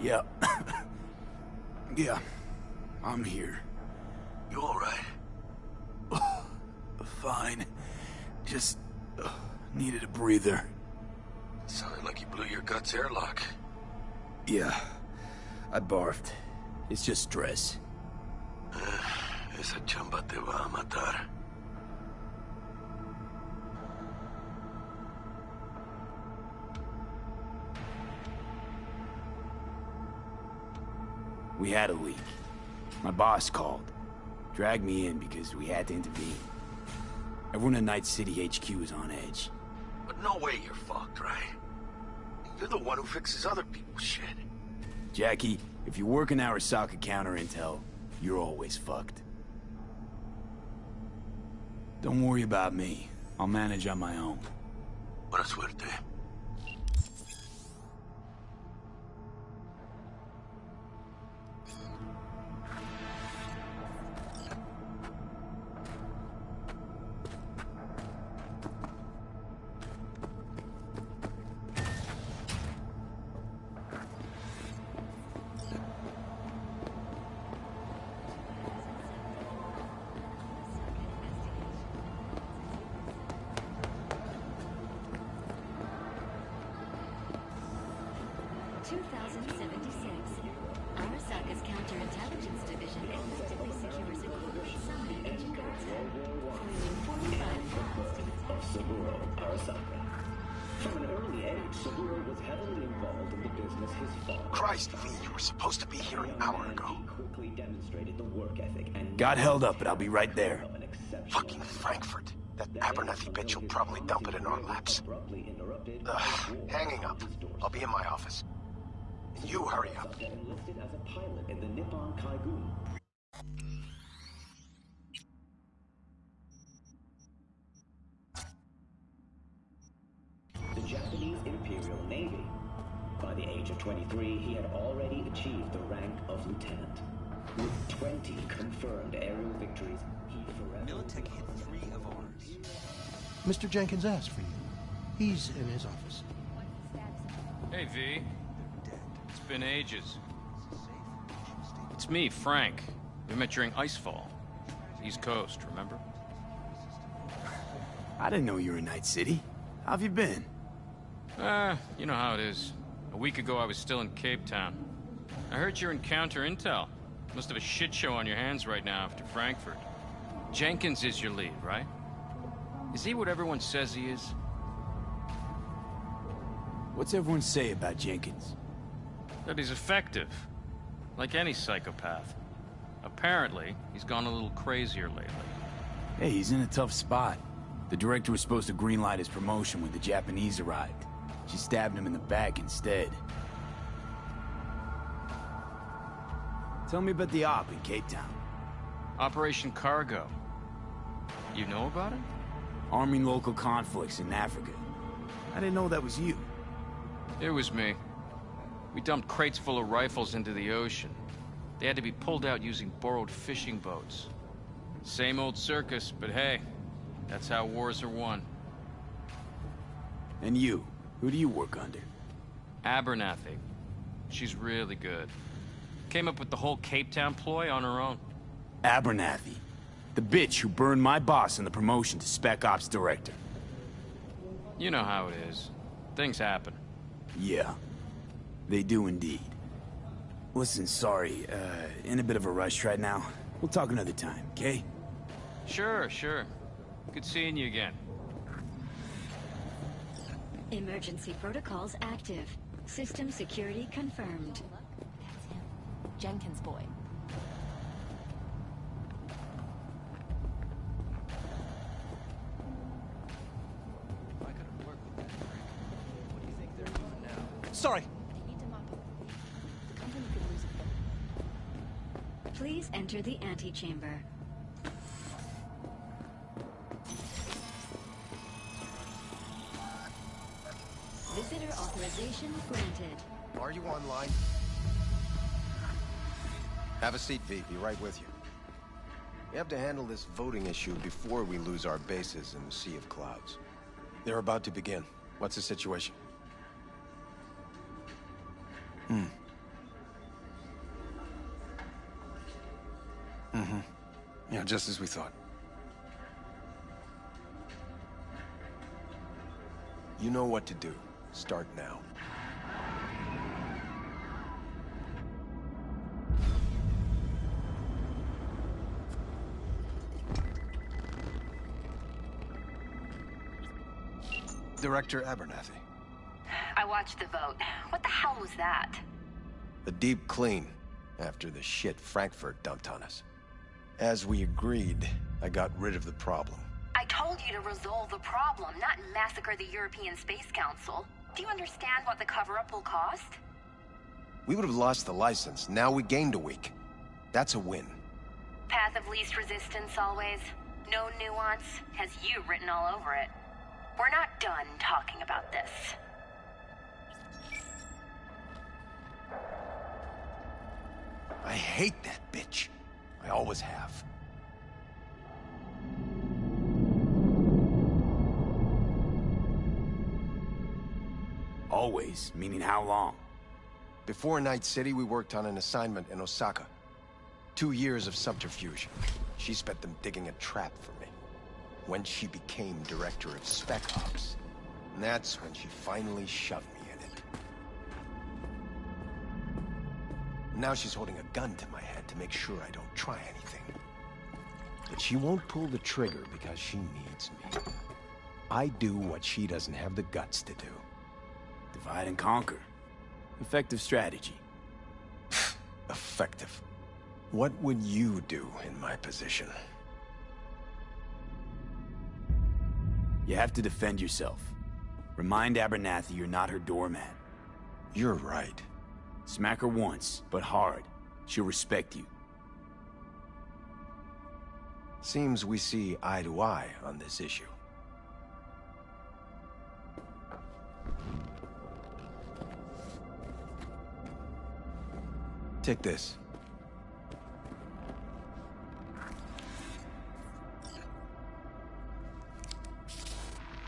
Yeah. Yeah, I'm here. You alright? Fine. Just needed a breather. Sounded like you blew your guts airlock. Yeah, I barfed. It's just stress. Esa chamba te va a matar. We had a leak. My boss called. Dragged me in because we had to intervene. Everyone at Night City HQ is on edge. But no way you're fucked, right? You're the one who fixes other people's shit. Jackie, if you work in Arasaka counter intel, you're always fucked. Don't worry about me. I'll manage on my own. Buena suerte. Arasaka's counterintelligence division effectively secures a covert summit in Jakarta, foiling 45 miles to attack. Of Saburo, Arasaka. From an early age, Saburo was heavily involved in the business his father. Christ, V, you were supposed to be here an hour ago. He quickly demonstrated the work ethic and Got held up, but I'll be right there. Fucking Frankfurt. That Abernathy bitch will probably dump it in our laps. Hanging up. I'll be in my office. And you hurry up. Enlisted as a pilot in the Nippon Kaigun. The Japanese Imperial Navy. By the age of 23, he had already achieved the rank of lieutenant. With 20 confirmed aerial victories, he forever... Militech hit 3 of ours. Mr. Jenkins asked for you. He's in his office. Hey, V. It's been ages. It's me, Frank. We met during Icefall. East Coast, remember? I didn't know you were in Night City. How have you been? You know how it is. A week ago, I was still in Cape Town. I heard you're in counter intel. Must have a shit show on your hands right now after Frankfurt. Jenkins is your lead, right? Is he what everyone says he is? What's everyone say about Jenkins? That he's effective. Like any psychopath. Apparently, he's gone a little crazier lately. Hey, he's in a tough spot. The director was supposed to greenlight his promotion when the Japanese arrived. She stabbed him in the back instead. Tell me about the op in Cape Town. Operation Cargo. You know about it? Arming local conflicts in Africa. I didn't know that was you. It was me. We dumped crates full of rifles into the ocean. They had to be pulled out using borrowed fishing boats. Same old circus, but hey, that's how wars are won. And you? Who do you work under? Abernathy. She's really good. Came up with the whole Cape Town ploy on her own. Abernathy. The bitch who burned my boss in the promotion to Spec Ops Director. You know how it is. Things happen. Yeah. They do indeed. Listen, sorry, in a bit of a rush right now. We'll talk another time, okay? Sure, sure. Good seeing you again. Emergency protocols active. System security confirmed. That's him. Jenkins' boy. I couldn't work with that, Frank. What do you think they're doing now? Sorry. They need to mop up the leak. The company could lose a foot. Please enter the antechamber. Visitor authorization granted. Are you online? Have a seat, V. Be right with you. We have to handle this voting issue before we lose our bases in the Sea of Clouds. They're about to begin. What's the situation? Mm-hmm. Yeah, just as we thought. You know what to do. Start now. Director Abernathy. I watched the vote. What the hell was that? A deep clean after the shit Frankfurt dumped on us. As we agreed, I got rid of the problem. I told you to resolve the problem, not massacre the European Space Council. Do you understand what the cover-up will cost? We would have lost the license. Now we gained a week. That's a win. Path of least resistance always. No nuance. Has you written all over it. We're not done talking about this. I hate that bitch. I always have. Always, meaning how long? Before Night City, we worked on an assignment in Osaka. 2 years of subterfuge. She spent them digging a trap for me. When she became director of Spec Ops, and that's when she finally shoved me in it. Now she's holding a gun to my head to make sure I don't try anything. But she won't pull the trigger because she needs me. I do what she doesn't have the guts to do. Divide and conquer. Effective strategy. Effective. What would you do in my position? You have to defend yourself. Remind Abernathy you're not her doormat. You're right. Smack her once, but hard. She'll respect you. Seems we see eye to eye on this issue. Take this.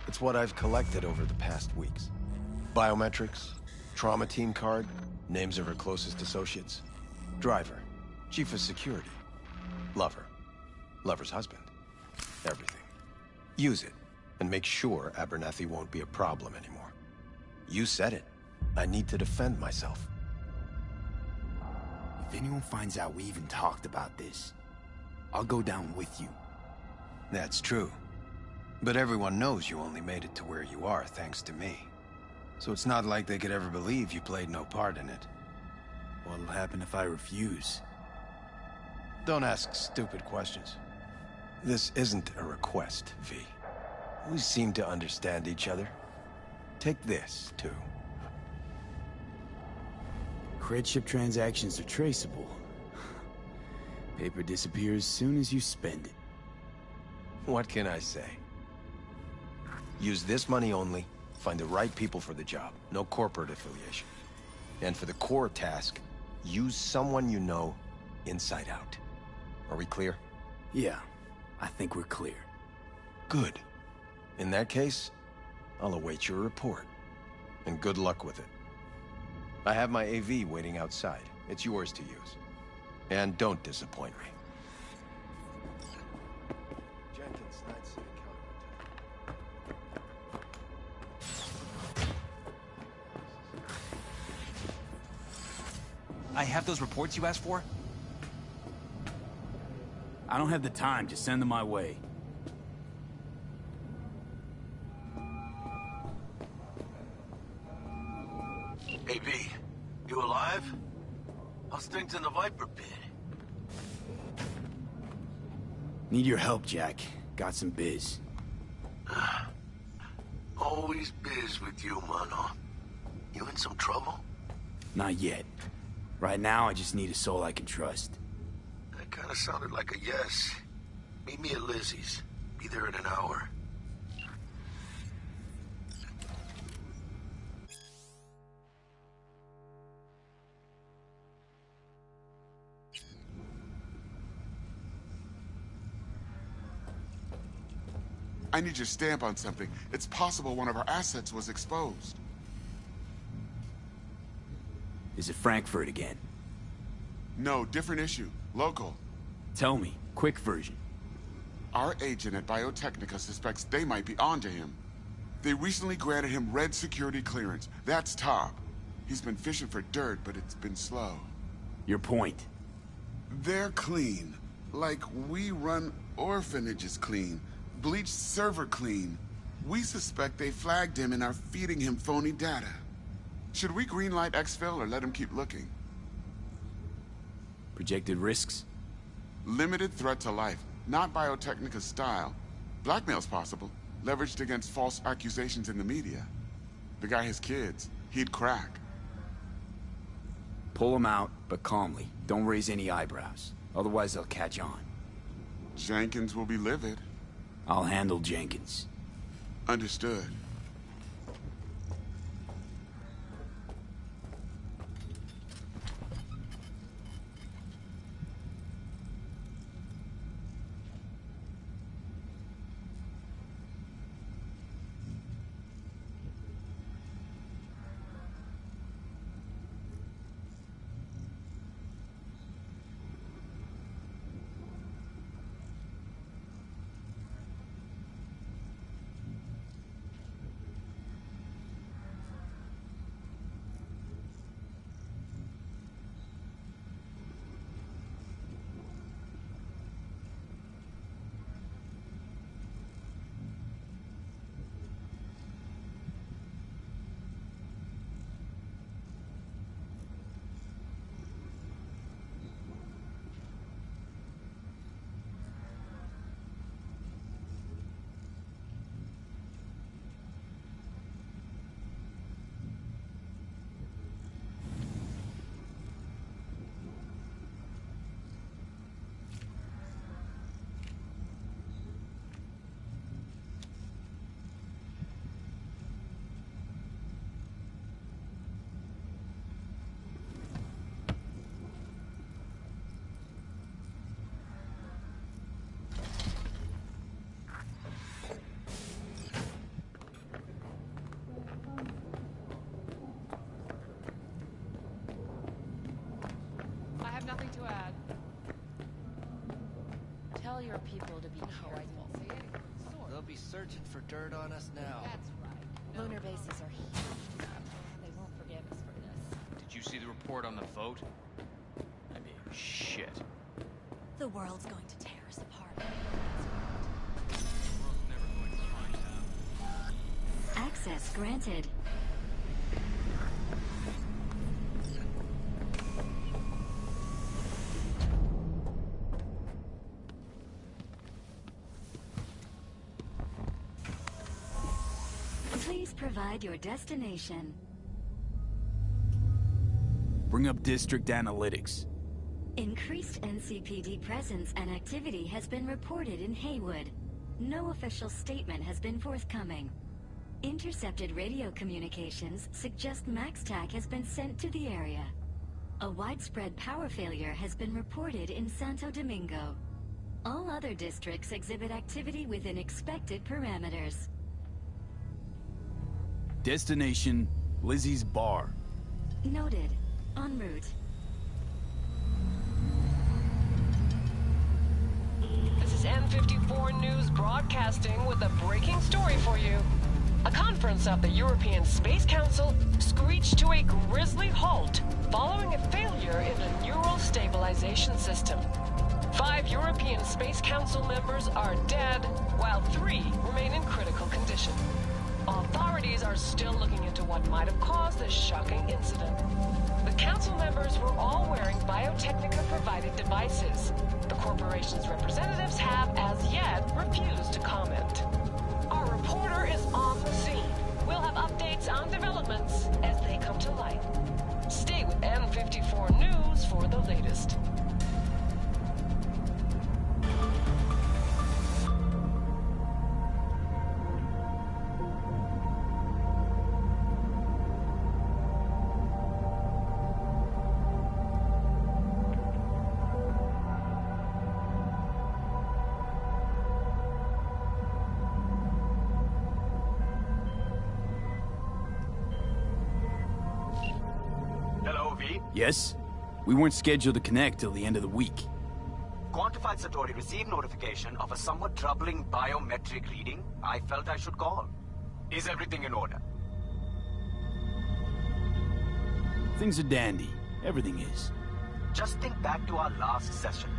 It's what I've collected over the past weeks. Biometrics, trauma team card, names of her closest associates. Driver, chief of security, lover, lover's husband. Everything. Use it, and make sure Abernathy won't be a problem anymore. You said it. I need to defend myself. If anyone finds out we even talked about this, I'll go down with you. That's true. But everyone knows you only made it to where you are thanks to me. So it's not like they could ever believe you played no part in it. What'll happen if I refuse? Don't ask stupid questions. This isn't a request, V. We seem to understand each other. Take this, too. Cred ship transactions are traceable. Paper disappears as soon as you spend it. What can I say? Use this money only, find the right people for the job, no corporate affiliation. And for the core task, use someone you know inside out. Are we clear? Yeah, I think we're clear. Good. In that case, I'll await your report. And good luck with it. I have my AV waiting outside. It's yours to use. And don't disappoint me. Jenkins, Night City counterattack. I have those reports you asked for? I don't have the time to send them my way. Hey, V, you alive? How's things in the Viper pit? Need your help, Jack. Got some biz. Always biz with you, mano. You in some trouble? Not yet. Right now, I just need a soul I can trust. That kind of sounded like a yes. Meet me at Lizzie's. Be there in an hour. I need your stamp on something. It's possible one of our assets was exposed. Is it Frankfurt again? No, different issue. Local. Tell me, quick version. Our agent at Biotechnica suspects they might be onto him. They recently granted him red security clearance. That's top. He's been fishing for dirt, but it's been slow. Your point? They're clean. Like we run orphanages clean. Bleached server clean. We suspect they flagged him and are feeding him phony data. Should we greenlight exfil or let him keep looking? Projected risks? Limited threat to life. Not Biotechnica's style. Blackmail's possible. Leveraged against false accusations in the media. The guy has kids. He'd crack. Pull him out, but calmly. Don't raise any eyebrows. Otherwise they'll catch on. Jenkins will be livid. I'll handle Jenkins. Understood. Nothing to add. Tell your people to be careful. I won't say anything. They'll be searching for dirt on us now. That's right. Lunar bases are huge. They won't forgive us for this. Did you see the report on the vote? I mean, shit. The world's going to tear us apart. The world's never going to find out. Access granted. Please provide your destination. Bring up district analytics. Increased NCPD presence and activity has been reported in Haywood. No official statement has been forthcoming. Intercepted radio communications suggest MaxTac has been sent to the area. A widespread power failure has been reported in Santo Domingo. All other districts exhibit activity within expected parameters. Destination, Lizzie's Bar. Noted. En route. This is M54 News broadcasting with a breaking story for you. A conference of the European Space Council screeched to a grisly halt following a failure in the neural stabilization system. 5 European Space Council members are dead, while 3 remain in critical condition. Authorities are still looking into what might have caused this shocking incident. The council members were all wearing Biotechnica-provided devices. The corporation's representatives have, as yet, refused to comment. Our reporter is on the scene. We'll have updates on developments as they come to light. Stay with M54 News for the latest. Hello, V. Yes? We weren't scheduled to connect till the end of the week. Quantified Satori received notification of a somewhat troubling biometric reading. I felt I should call. Is everything in order? Things are dandy. Everything is. Just think back to our last session.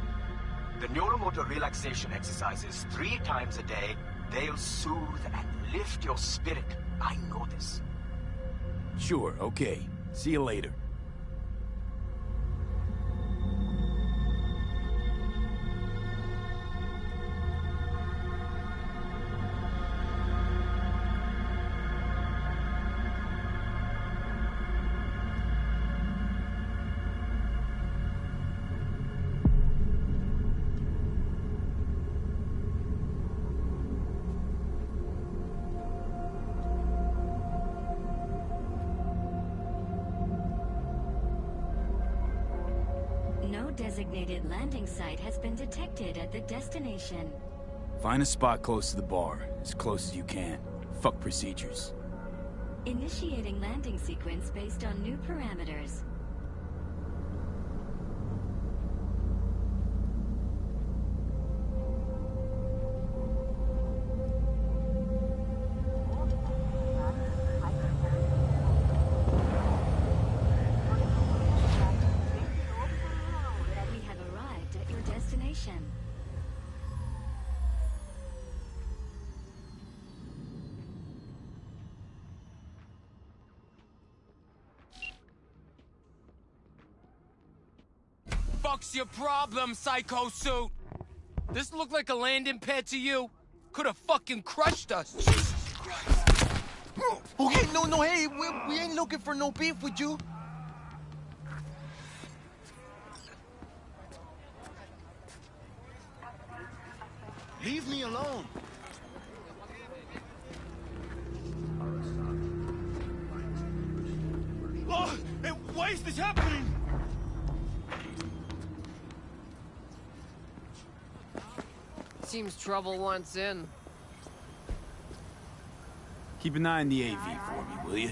The neuromotor relaxation exercises 3 times a day, they'll soothe and lift your spirit. I know this. Sure, okay. See you later. No designated landing site has been detected at the destination. Find a spot close to the bar, as close as you can. Fuck procedures. Initiating landing sequence based on new parameters. We have arrived at your destination. Fuck's your problem, Psycho Suit? This look like a landing pad to you? Could have fucking crushed us. Jesus Christ. Okay, no, hey, we ain't looking for no beef with you. Leave me alone. Oh, why is this happening? Seems trouble wants in. Keep an eye on the AV for me, will you?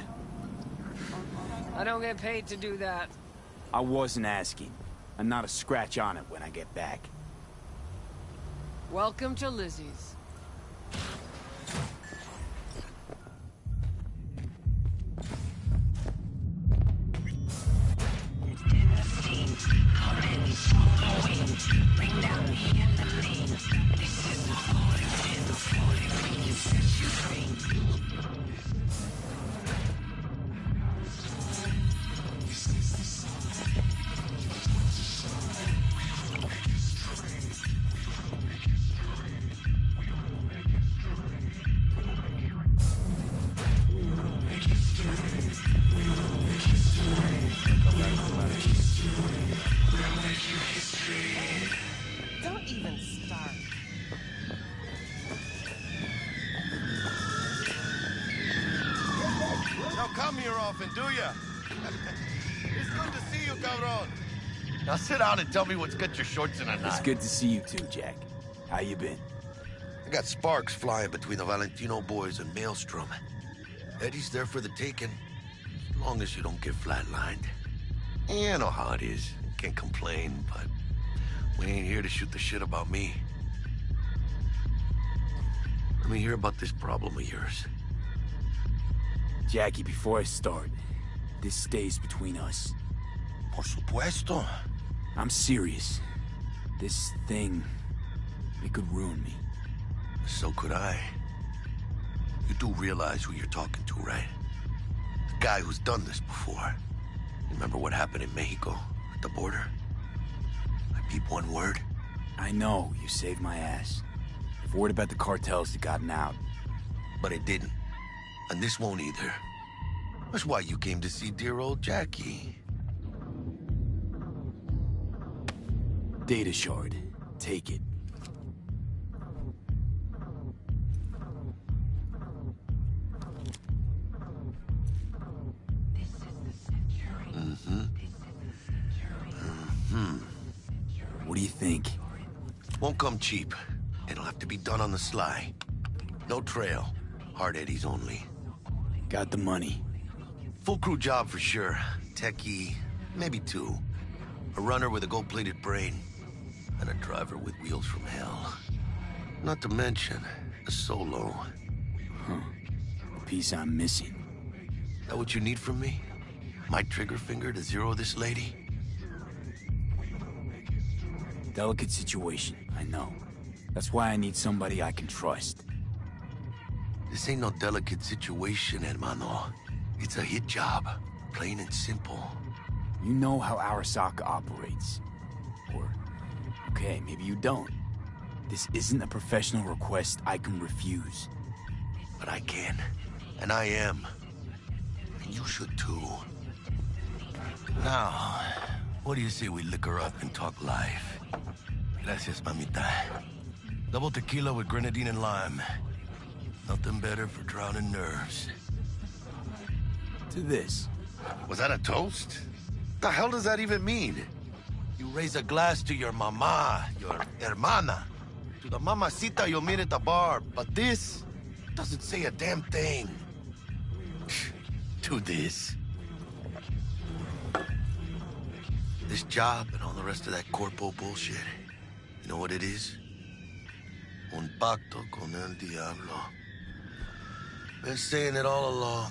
I don't get paid to do that. I wasn't asking. And not a scratch on it when I get back. Welcome to Lizzie's. Don't even start. Don't come here often, do ya? It's good to see you, cabron. Now sit down and tell me what's got your shorts in a knot. It's good to see you too, Jack. How you been? I got sparks flying between the Valentino boys and Maelstrom. Eddie's there for the taking, as long as you don't get flatlined. You know how it is. Can't complain, but we ain't here to shoot the shit about me. Let me hear about this problem of yours. Jackie, before I start, this stays between us. Por supuesto. I'm serious. This thing, it could ruin me. So could I. You do realize who you're talking to, right? The guy who's done this before. Remember what happened in Mexico, at the border? I peep one word. I know, you saved my ass. I've worried about the cartels that gotten out. But it didn't. And this won't either. That's why you came to see dear old Jackie. Data shard. Take it. What do you think? Won't come cheap. It'll have to be done on the sly. No trail. Hard eddies only. Got the money. Full crew job for sure. Techie, maybe 2. A runner with a gold-plated brain. and a driver with wheels from hell. Not to mention, a solo. Huh. The piece I'm missing. Is that what you need from me? My trigger finger to zero this lady? Delicate situation, I know. That's why I need somebody I can trust. This ain't no delicate situation, hermano. It's a hit job, plain and simple. You know how Arasaka operates. Or, okay, maybe you don't. This isn't a professional request I can refuse. But I can, and I am. And you should too. Now, what do you say we liquor up and talk life? Gracias, mamita. Double tequila with grenadine and lime. Nothing better for drowning nerves. To this. Was that a toast? The hell does that even mean? You raise a glass to your mama, your hermana. To the mamacita you'll meet at the bar. But this doesn't say a damn thing. To this. This job and all the rest of that corpo bullshit. You know what it is? Un pacto con el diablo. Been saying it all along.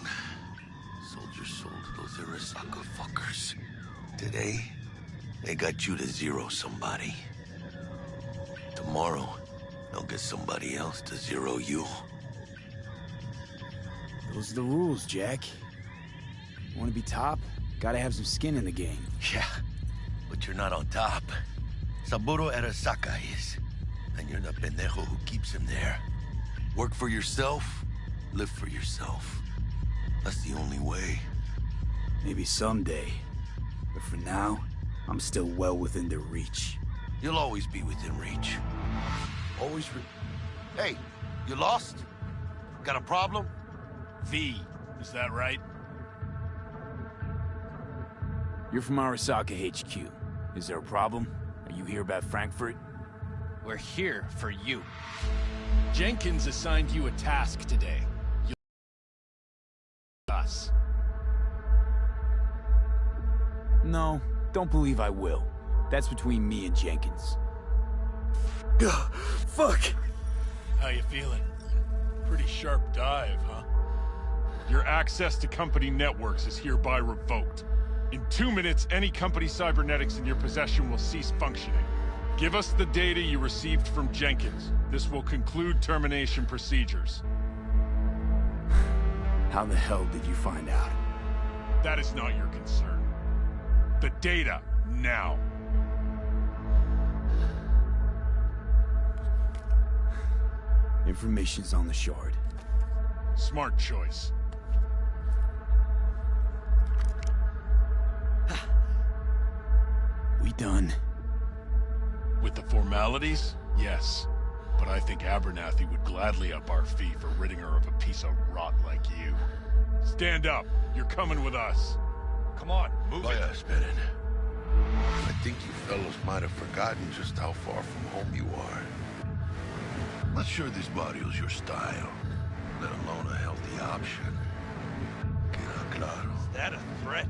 Sold your soul to those Arasaka fuckers. Today, they got you to zero somebody. Tomorrow, they'll get somebody else to zero you. Those are the rules, Jack. Want to be top? Gotta have some skin in the game. Yeah, but you're not on top. Saburo Arasaka is. And you're the pendejo who keeps him there. Work for yourself, live for yourself. That's the only way. Maybe someday. But for now, I'm still well within their reach. You'll always be within reach. Always Hey, you lost? Got a problem? V, is that right? You're from Arasaka HQ. Is there a problem? Are you here about Frankfurt? We're here for you. Jenkins assigned you a task today. Us. No, don't believe I will. That's between me and Jenkins. Fuck! How you feeling? Pretty sharp dive, huh? Your access to company networks is hereby revoked. In 2 minutes, any company cybernetics in your possession will cease functioning. Give us the data you received from Jenkins. This will conclude termination procedures. How the hell did you find out? That is not your concern. The data, now. Information's on the shard. Smart choice. We done? With the formalities, yes. But I think Abernathy would gladly up our fee for ridding her of a piece of rot like you. Stand up. You're coming with us. Come on, move it. Bennett. I think you fellows might have forgotten just how far from home you are. Not sure this barrio's your style, let alone a healthy option. Queda claro. Is that a threat?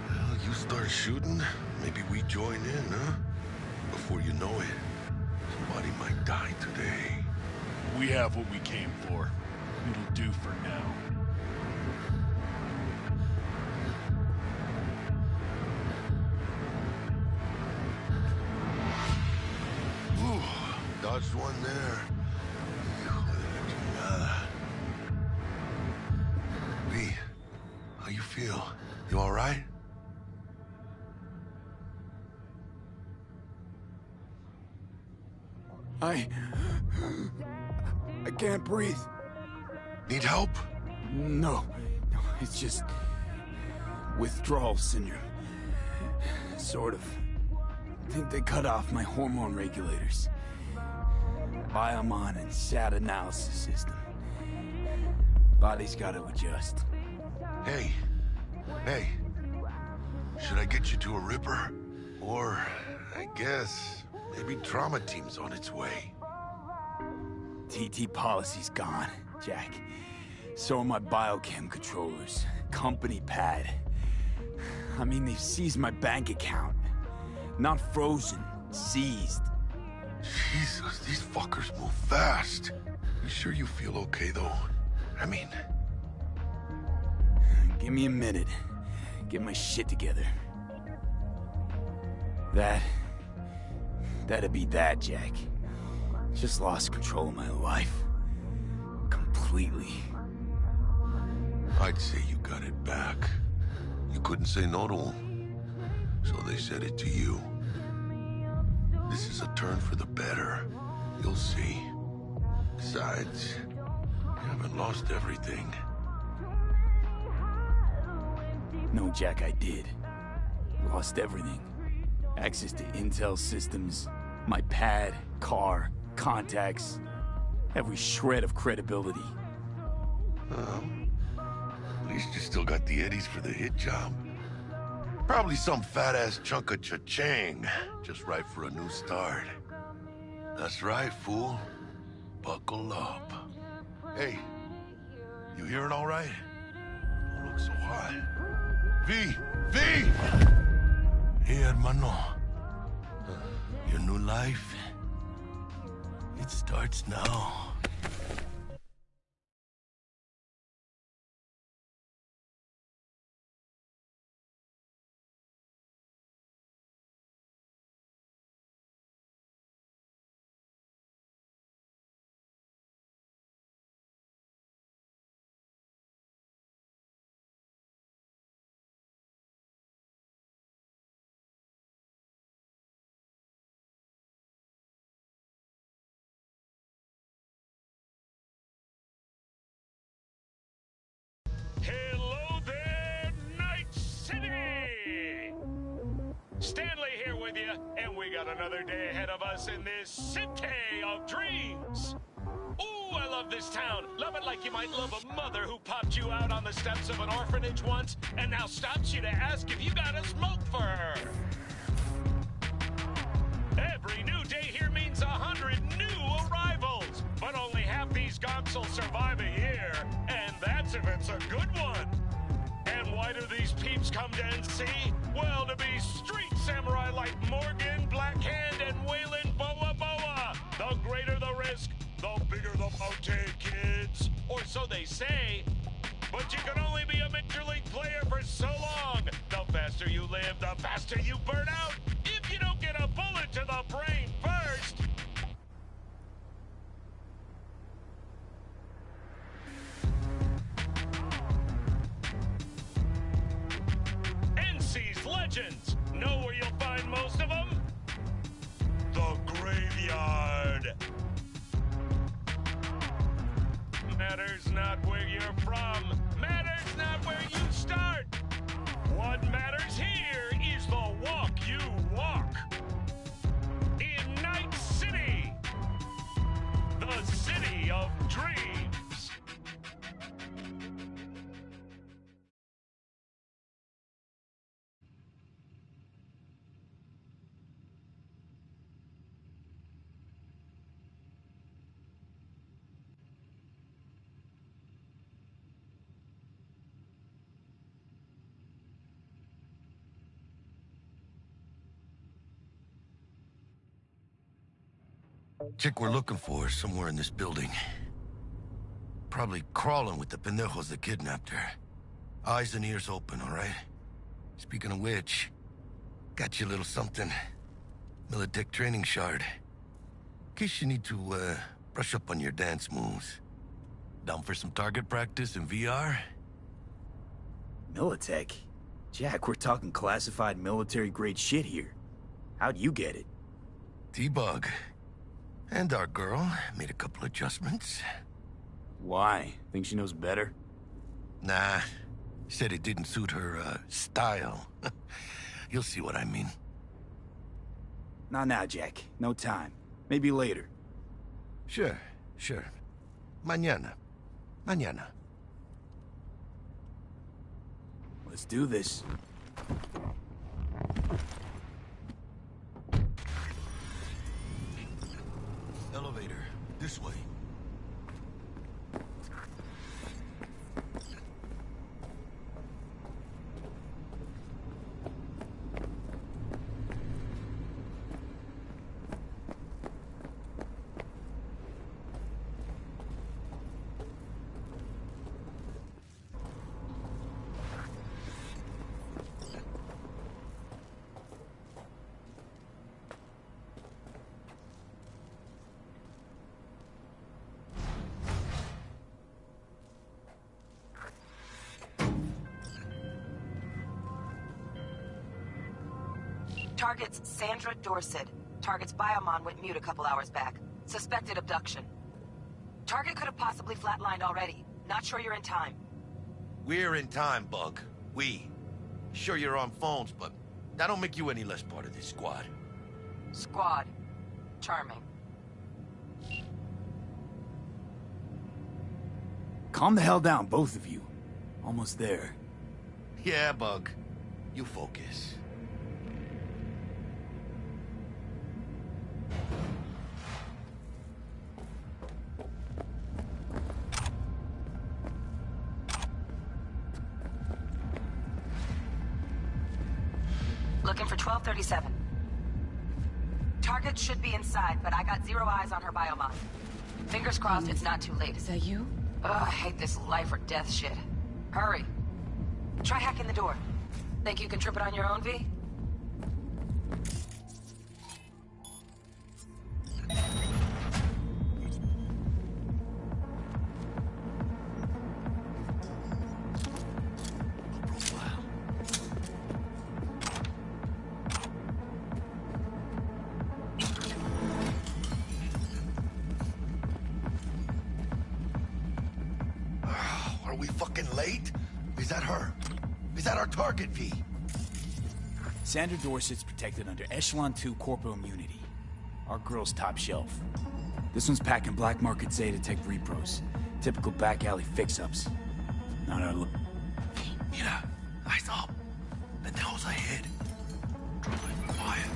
Well, you start shooting, maybe we join in, huh? Before you know it, somebody might die today. We have what we came for. It'll do for now. Ooh, dodged one there. Hijo de la chingada. V, how you feel? You all right? I can't breathe. Need help? No, it's just withdrawal syndrome. Sort of. I think they cut off my hormone regulators. Biomon and SAT analysis system. Body's got to adjust. Hey. Should I get you to a Ripper? Or, I guess, maybe trauma team's on its way. TT policy's gone, Jack. So are my biochem controllers. Company pad. I mean, they've seized my bank account. Not frozen, seized. Jesus, these fuckers move fast. You sure you feel okay, though? I mean... Give me a minute. Get my shit together. That'd be that, Jack. Just lost control of my life. Completely. I'd say you got it back. You couldn't say no to them. So they said it to you. This is a turn for the better. You'll see. Besides, you haven't lost everything. No, Jack, I did. Lost everything. Access to intel systems, my pad, car, contacts, every shred of credibility. Well, at least you still got the eddies for the hit job. Probably some fat-ass chunk of cha-ching, just right for a new start. That's right, fool. Buckle up. Hey, you hearing all right? Don't look so hot. V! Hey, hermano. Your new life, it starts now. Hello there, Night City! Stanley here with you, and we got another day ahead of us in this city of dreams. Ooh, I love this town. Love it like you might love a mother who popped you out on the steps of an orphanage once and now stops you to ask if you got a smoke for her. Every new day here means 100 new arrivals, but only half these gonks will survive a year, and that's if it's a good one. And why do these peeps come to NC? Well, to be street samurai like Morgan, Blackhand, and Waylon Boa Boa. The greater the risk, the bigger the mountain, kids. Or so they say. But you can only be a Major League player for so long. The faster you live, the faster you burn out. If you don't get a bullet to the brain first. NC's legends. Know where you'll find most of them? The graveyard. Matters not where you're from. Matters not where you start. What matters here is the walk you walk. In Night City. The city of dreams. Chick we're looking for is somewhere in this building. Probably crawling with the pendejos that kidnapped her. Eyes and ears open, all right? Speaking of which, got you a little something. Militech training shard. In case you need to, brush up on your dance moves. Down for some target practice in VR? Militech? Jack, we're talking classified military-grade shit here. How'd you get it? T-Bug. And our girl made a couple adjustments. Why? Think she knows better? Nah. Said it didn't suit her, style. You'll see what I mean. Not now, Jack. No time. Maybe later. Sure. Mañana. Let's do this. Elevator. This way. Target's Sandra Dorset. Target's biomon went mute a couple hours back. Suspected abduction. Target could have possibly flatlined already. Not sure you're in time. We're in time, Bug. We. Sure you're on phones, but that don't make you any less part of this squad. Squad. Charming. Calm the hell down, both of you. Almost there. Yeah, Bug. You focus. Looking for 1237. Target should be inside, but I got zero eyes on her biomon. Fingers crossed it's not too late. Is that you? Ugh, I hate this life or death shit. Hurry. Try hacking the door. Think you can trip it on your own, V? Are we fucking late? Is that her? Is that our target, V? Sandra Dorset's protected under Echelon 2 corporal immunity. Our girl's top shelf. This one's packing black market Zeta-Tech repros. Typical back alley fix-ups. Not our look. Mira, eyes up. The hell's ahead. Quiet.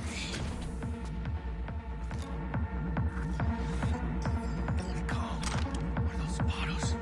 They come. Where those spotters?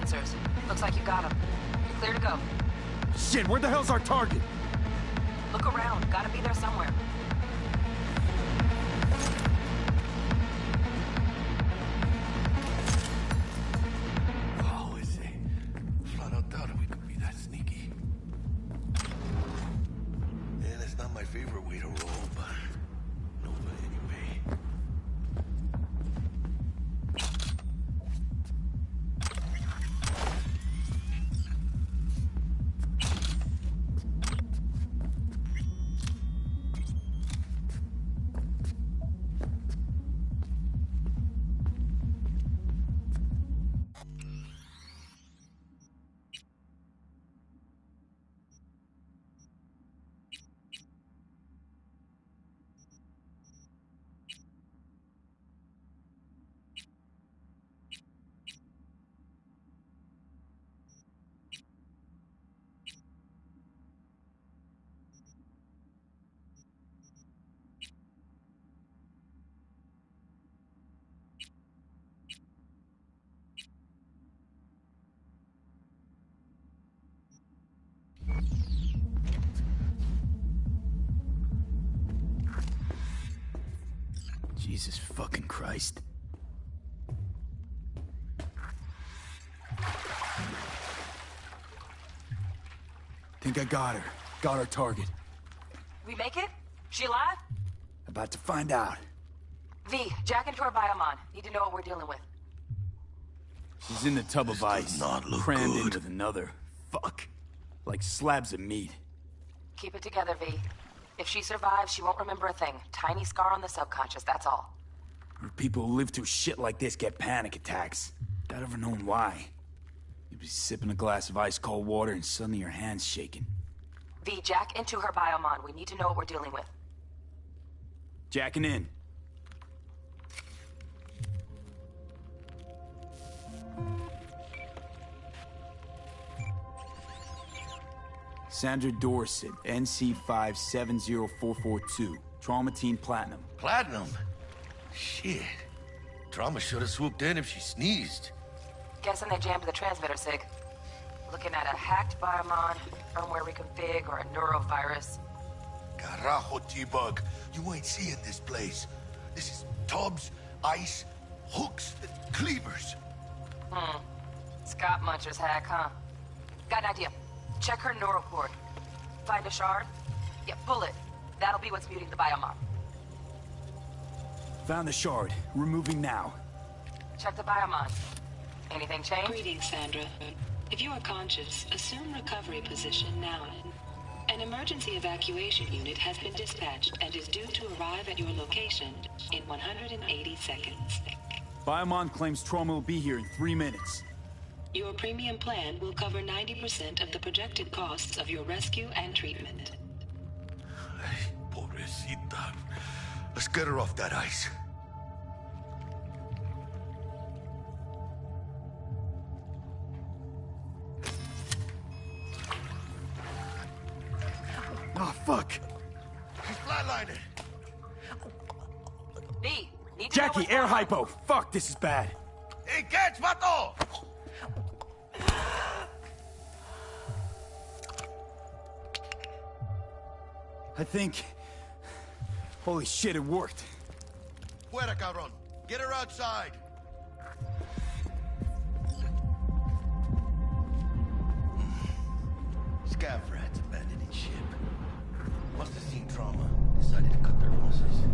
sensors. Looks like you got them. You're clear to go. Shit, where the hell's our target? Look around. Gotta be there somewhere. Oh, is it? Flat out doubted we could be that sneaky. And it's not my favorite way to roll, but no, but anyway. Jesus fucking Christ. Think I got her. Got our target. We make it? She alive? About to find out. V, jack into her biomon. Need to know what we're dealing with. She's in the tub of ice, not look crammed good. in with another. Fuck. Like slabs of meat. Keep it together, V. If she survives, she won't remember a thing. Tiny scar on the subconscious, that's all. People who live through shit like this get panic attacks. Without ever knowing why. You'd be sipping a glass of ice-cold water and suddenly your hand's shaking. V, jack into her biomon. We need to know what we're dealing with. Jacking in. Sandra Dorset, NC570442. Trauma Team Platinum. Platinum? Shit. Trauma should have swooped in if she sneezed. Guessing they jammed the transmitter, Sig. Looking at a hacked biomon, firmware reconfig, or a neurovirus. Carajo, T-Bug. You ain't seeing this place. This is tubs, ice, hooks, and cleavers. Scott Muncher's hack, huh? Got an idea. Check her neuroport. Find a shard? Yeah, pull it. That'll be what's muting the biomon. Found the shard. Removing now. Check the biomon. Anything change? Greetings, Sandra. If you are conscious, assume recovery position now. An emergency evacuation unit has been dispatched and is due to arrive at your location in 180 seconds. Biomon claims trauma will be here in 3 minutes. Your premium plan will cover 90% of the projected costs of your rescue and treatment. Pobrecita. Let's get her off that ice. Oh, fuck. She's flatlining. B, need to Jackie, air hypo. Fuck, this is bad. Hey, catch, vato! I think... Holy shit, it worked. Fuera, cabrón. Get her outside. Scav rats abandoning ship. Must have seen trauma. Decided to cut their losses.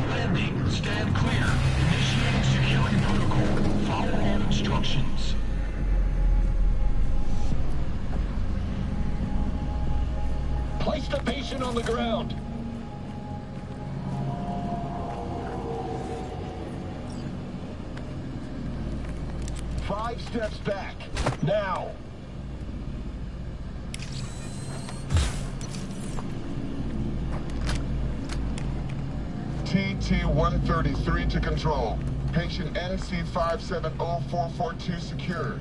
Landing. Stand clear. Initiating security protocol. Follow all instructions. Place the patient on the ground. Five steps back. Now. TT-133 to control. Patient NC570442 secured.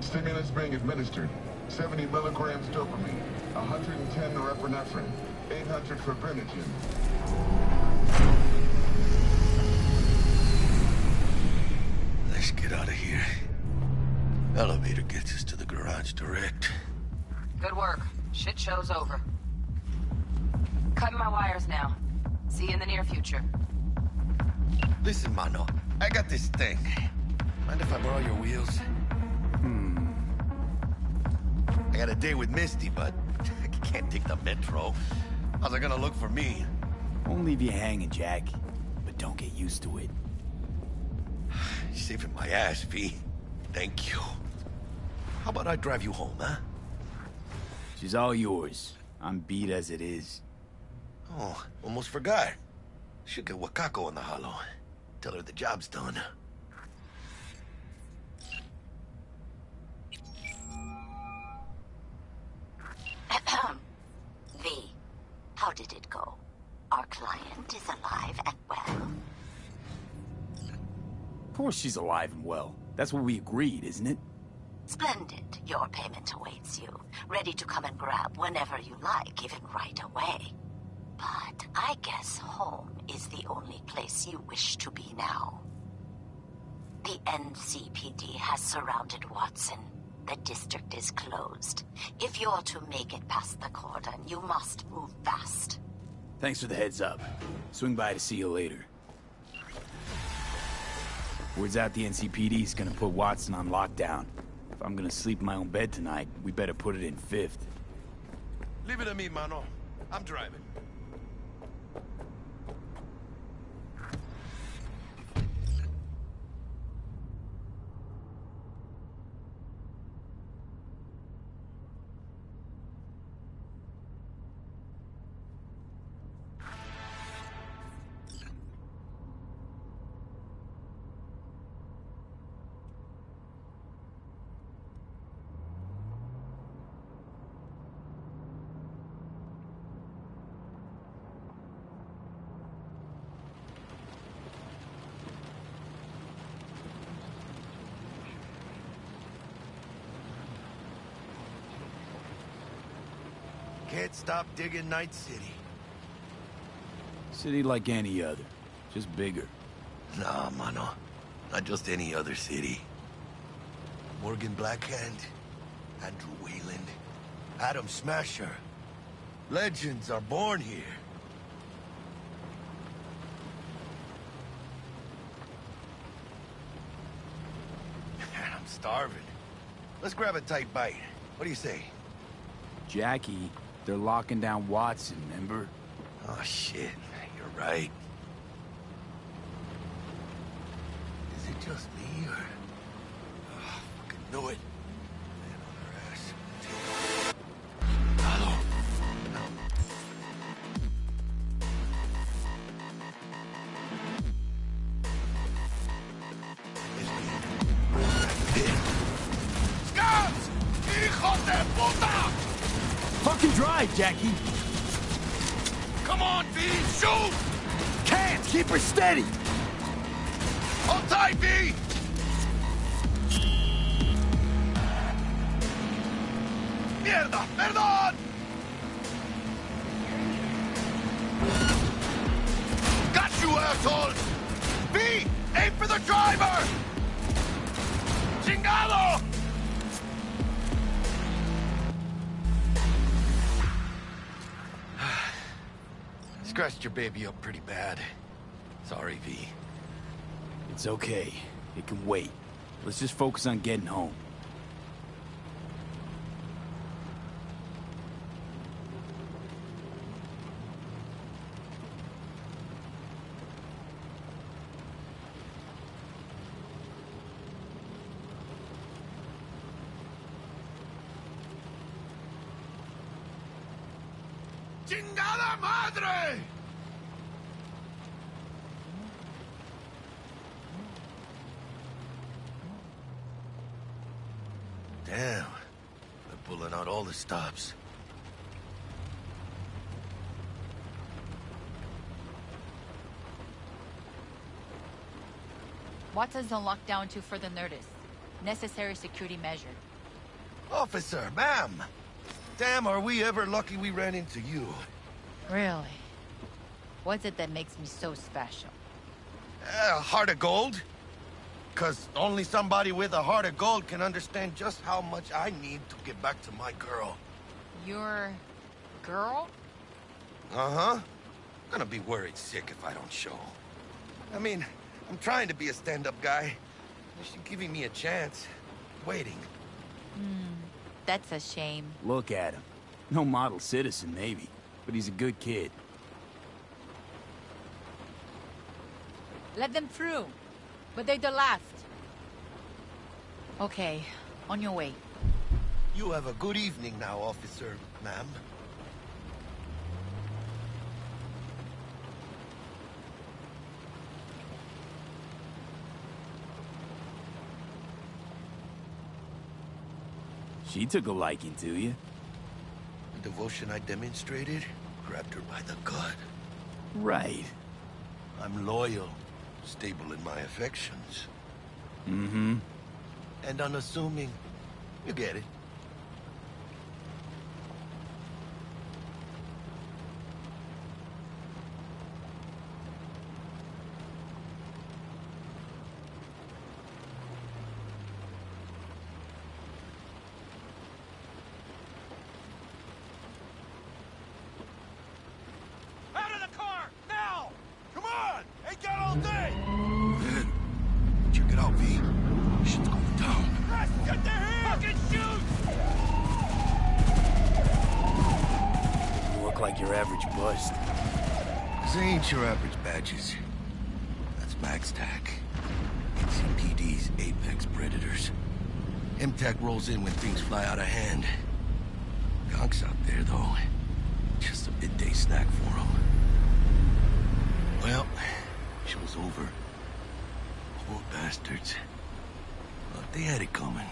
Stimulants being administered. 70 milligrams dopamine, 110 norepinephrine, 800 fibrinogen. Let's get get out of here. Elevator gets us to the garage direct. Good work. Shit show's over. Cutting my wires now. See you in the near future. Listen, Mano. I got this thing. Mind if I borrow your wheels? I got a date with Misty, but I can't take the metro. How's it gonna look for me? Won't leave you hanging, Jack. But don't get used to it. You're saving my ass, V. Thank you. How about I drive you home, huh? She's all yours. I'm beat as it is. Oh, almost forgot. Should get Wakako in the hollow. Tell her the job's done. V, how did it go? Our client is alive and well? Of course she's alive and well. That's what we agreed, isn't it? Splendid. Your payment awaits you. Ready to come and grab whenever you like, even right away. But I guess home is the only place you wish to be now. The NCPD has surrounded Watson. The district is closed. If you're to make it past the cordon, you must move fast. Thanks for the heads up. Swing by to see you later. Word's out the NCPD's gonna put Watson on lockdown. If I'm gonna sleep in my own bed tonight, we better put it in 5th. Leave it to me, Mano. I'm driving. Can't stop digging Night City. City like any other, just bigger. Nah, Mano. Not just any other city. Morgan Blackhand, Andrew Wayland, Adam Smasher. Legends are born here. I'm starving. Let's grab a tight bite. What do you say? Jackie, they're locking down Watson, remember? Oh, shit. You're right. Is it just me, or... Oh, fucking knew it. Man on her ass. Hello. Scabs! Hijos de puta! Fucking drive, Jackie! Come on, V! Shoot! Can't! Keep her steady! Hold tight, V! Mierda! Perdón! Got you, assholes! V! Aim for the driver! Chingado! Scratched your baby up pretty bad. Sorry, V. It's okay. It can wait. Let's just focus on getting home. ¡Chingada madre! Damn. They're pulling out all the stops. Watson's on lockdown until further notice. Necessary security measure. Officer, ma'am! Damn, are we ever lucky we ran into you. Really? What's it that makes me so special? Heart of gold? Because only somebody with a heart of gold can understand just how much I need to get back to my girl. Your... girl? Uh-huh. I'm gonna be worried sick if I don't show. I mean, I'm trying to be a stand-up guy. She's giving me a chance. Waiting. That's a shame. Look at him. No model citizen, maybe, but he's a good kid. Let them through. But they're the last. Okay, on your way. You have a good evening now, officer, ma'am. She took a liking to you. The devotion I demonstrated grabbed her by the gut. Right. I'm loyal, stable in my affections. Mm-hmm. And unassuming. You get it. Out of the car! Now! Come on! Ain't got all day! Man, check it out, V. Shit's going down. Rest, get the hand! Fucking shoot! You look like your average bust. This ain't your average badges. That's MaxTac. NCPD's apex predators. MTAC rolls in when things fly out of hand. Gonks out there, though. Just a midday snack for them. Well, show's over. Poor bastards. But they had it coming.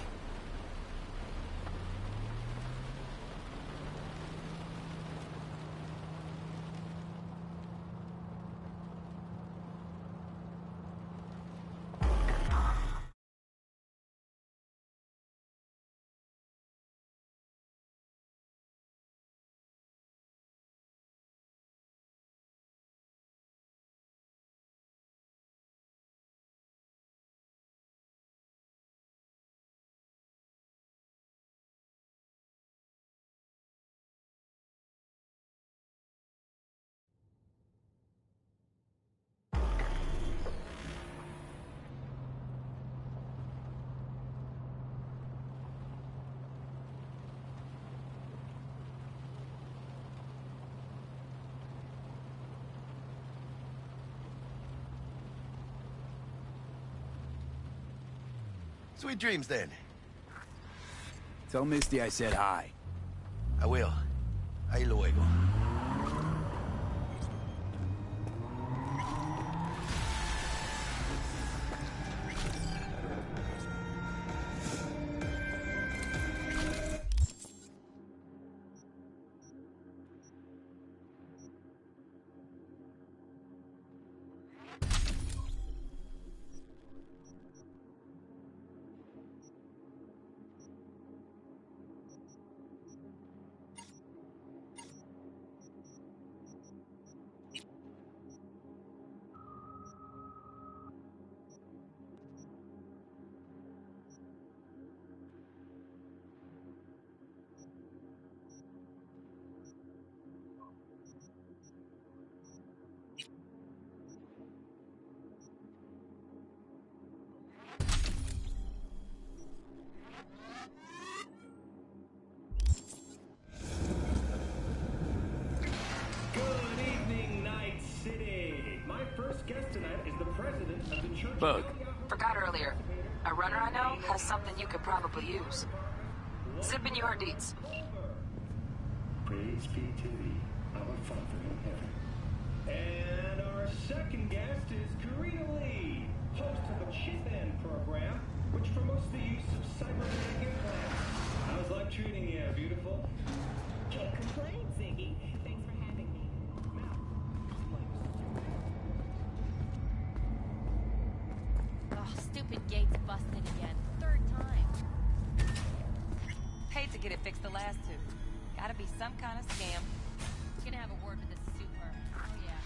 Sweet dreams, then. Tell Misty I said hi. I will. Ahí luego. Bug. Forgot earlier. A runner I know has something you could probably use. Zip in your deeds. Praise be to thee, our Father in heaven. And our second guest is Karina Lee, host of a chiilin program, which promotes the use of cybernetic implants. How's life treating you, beautiful? Can't complain, Ziggy. Thanks for having me. Oh, stupid gate's busted again. Third time. Paid to get it fixed the last two. Gotta be some kind of scam. Gonna have a word with the super. Oh, yeah.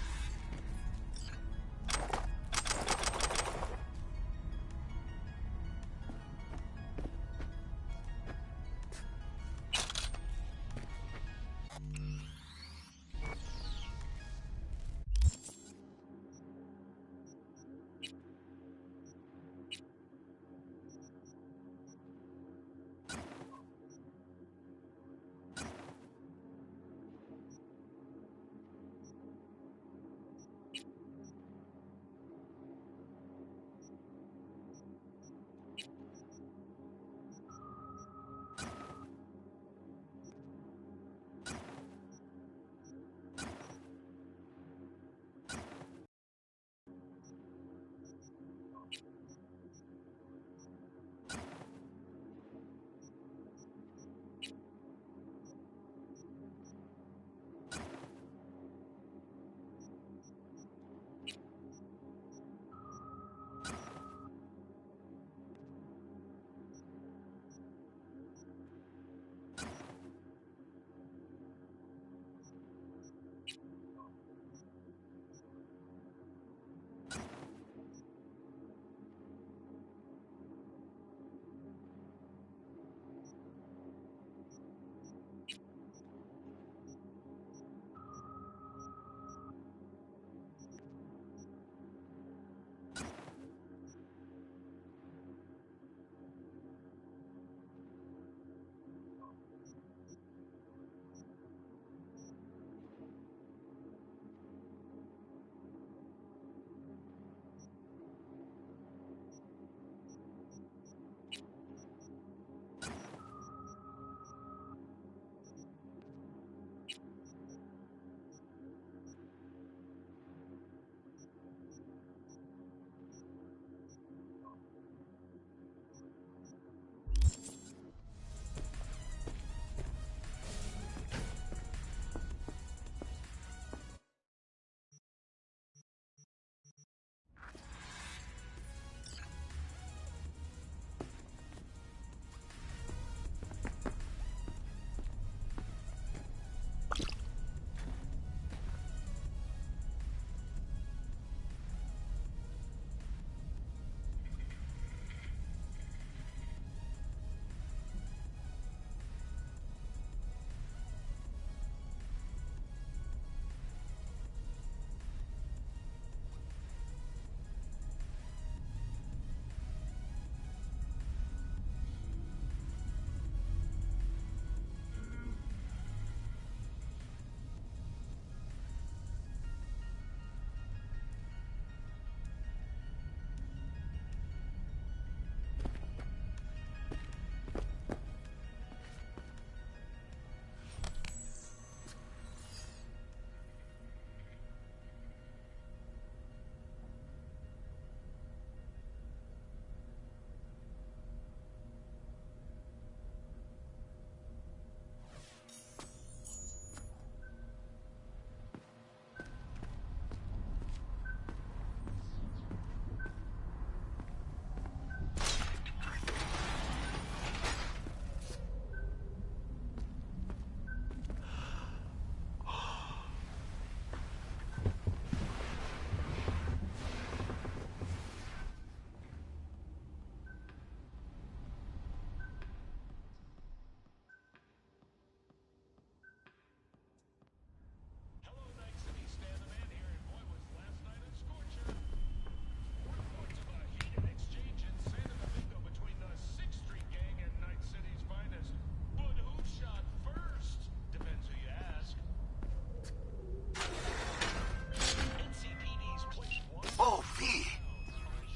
Oh, V.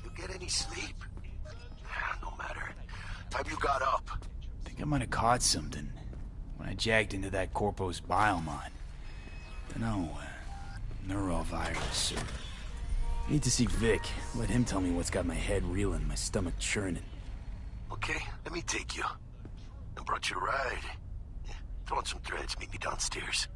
You get any sleep? No matter. Time you got up. Think I might have caught something when I jacked into that Corpo's biomon. Dunno, neurovirus or... Need to see Vic. Let him tell me what's got my head reeling, my stomach churning. Okay, let me take you. I brought you a ride. Yeah, throw on some threads, meet me downstairs.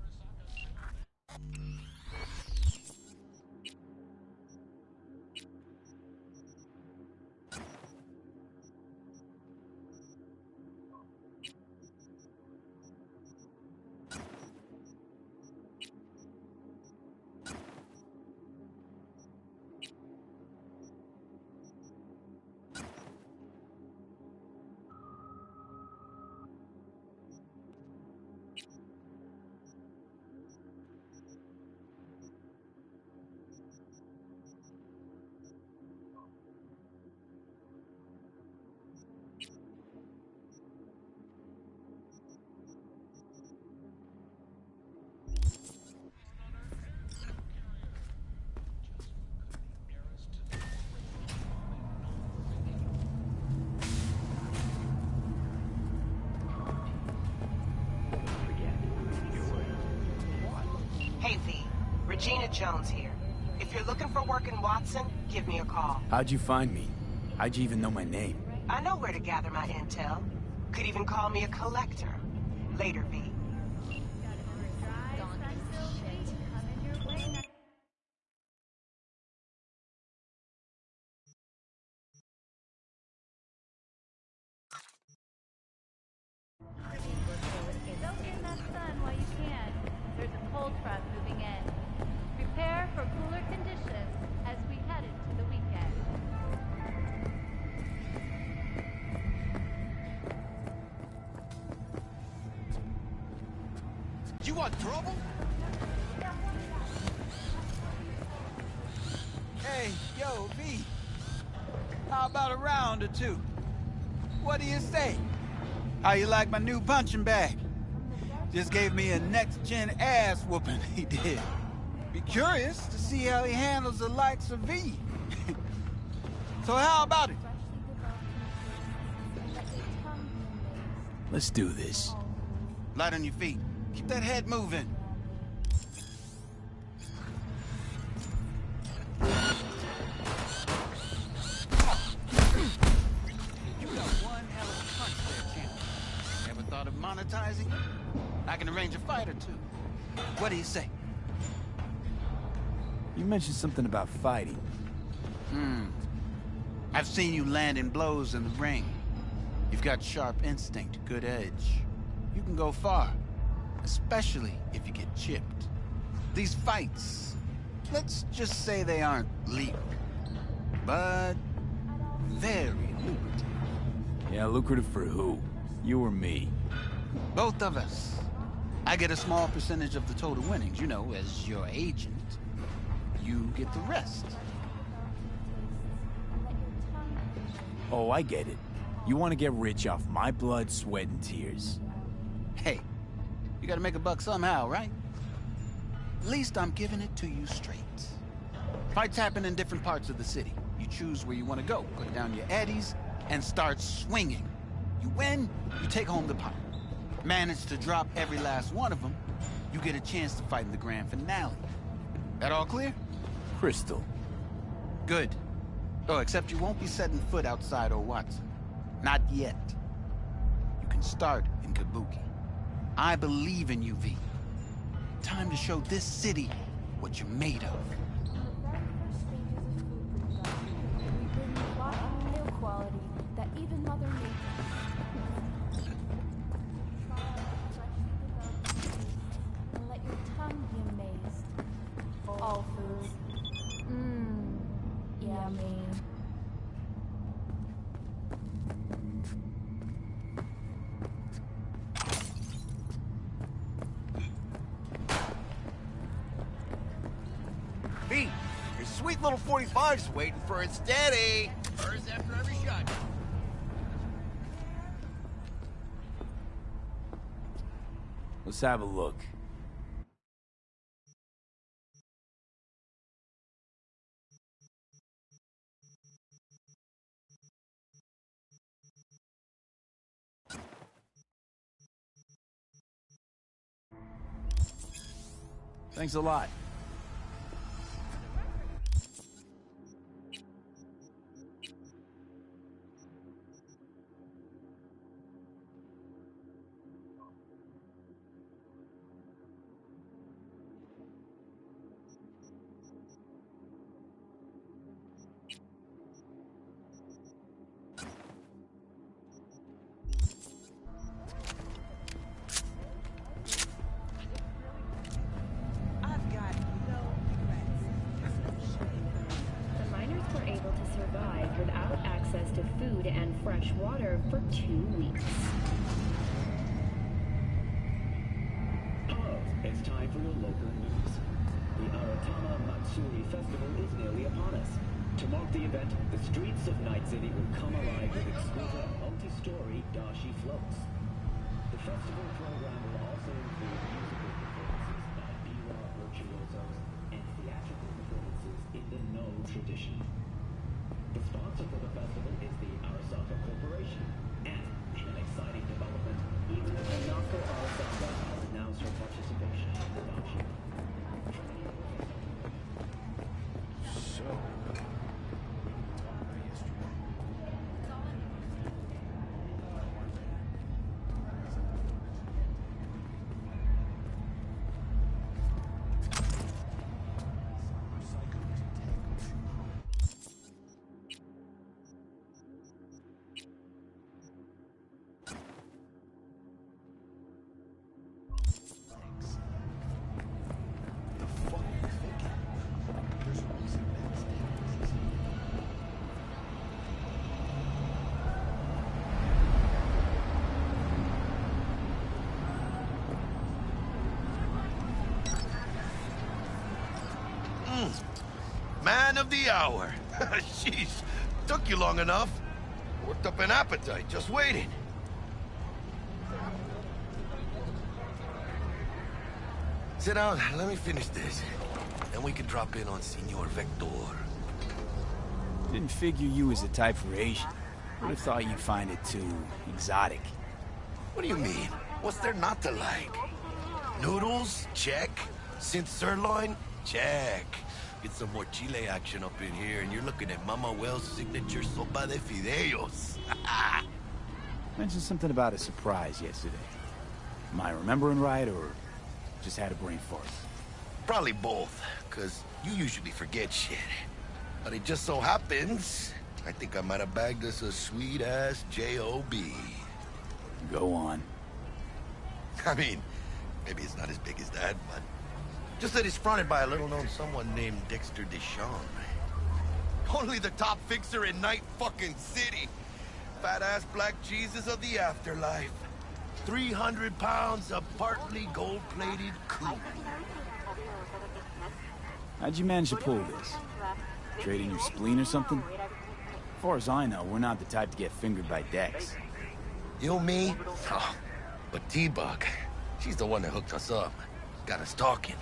Hey, V. Regina Jones here. If you're looking for work in Watson, give me a call. How'd you find me? How'd you even know my name? I know where to gather my intel. Could even call me a collector. Later, V. some sun while you can. There's a cold front moving in. Prepare for cooler conditions as we head into the weekend. You want trouble? Hey, yo, V. How about a round or two? What do you say? How you like my new punching bag? Just gave me a next-gen ass whooping, he did. Be curious to see how he handles the likes of V. So how about it? Let's do this. Light on your feet. Keep that head moving. You got one hell of a punch there, champ. Ever thought of monetizing it? I can arrange a fight or two. What do you say? You mentioned something about fighting. I've seen you landing blows in the ring. You've got sharp instinct, good edge. You can go far, especially if you get chipped. These fights, let's just say they aren't legal, but very lucrative. Yeah, lucrative for who? You or me? Both of us. I get a small percentage of the total winnings, you know, as your agent. You get the rest. Oh, I get it. You want to get rich off my blood, sweat, and tears. Hey, you gotta make a buck somehow, right? At least I'm giving it to you straight. Fights happen in different parts of the city. You choose where you want to go, put down your eddies, and start swinging. You win, you take home the pot. Manage to drop every last one of them, you get a chance to fight in the grand finale. That all clear? Crystal. Good. Oh, except you won't be setting foot outside Watson. Not yet. You can start in Kabuki. I believe in you, V. Time to show this city what you're made of. Quality that even Mother Nature. And let your tongue be amazed. All food. Yummy. V, your sweet little 45's waiting for its daddy. First after every shot. Let's have a look. Thanks a lot. Without access to food and fresh water for 2 weeks. Hello, it's time for your local news. The Aratama Matsuri Festival is nearly upon us. To mark the event, the streets of Night City will come alive with exquisite multi-story dashi floats. The festival program will also include musical performances by biwa virtuosos and theatrical performances in the No tradition. The sponsor for the festival is the Arasaka Corporation, and in an exciting development, even Hanako Arasaka has announced her participation in the dashi. of the hour. Jeez, took you long enough. Worked up an appetite just waiting. Sit down, let me finish this. Then we can drop in on Senor Vector. Didn't figure you was the type for Asian. Would have thought you'd find it too exotic. What do you mean? What's there not to like? Noodles? Check. Synth sirloin? Check. Get some more chile action up in here, and you're looking at Mama Wells' signature sopa de fideos. Mentioned something about a surprise yesterday. Am I remembering right, or just had a brain fart? Probably both, because you usually forget shit. But it just so happens, I think I might have bagged us a sweet-ass J.O.B. Go on. I mean, maybe it's not as big as that, but just that it's fronted by a little-known someone named Dexter Deshawn. Only the top fixer in Night fucking City. Fat-ass black Jesus of the afterlife. 300 pounds of partly gold-plated cool. How'd you manage to pull this? Trading your spleen or something? As far as I know, we're not the type to get fingered by Dex. You, me? Oh, but T-Bug, she's the one that hooked us up. Got us talking.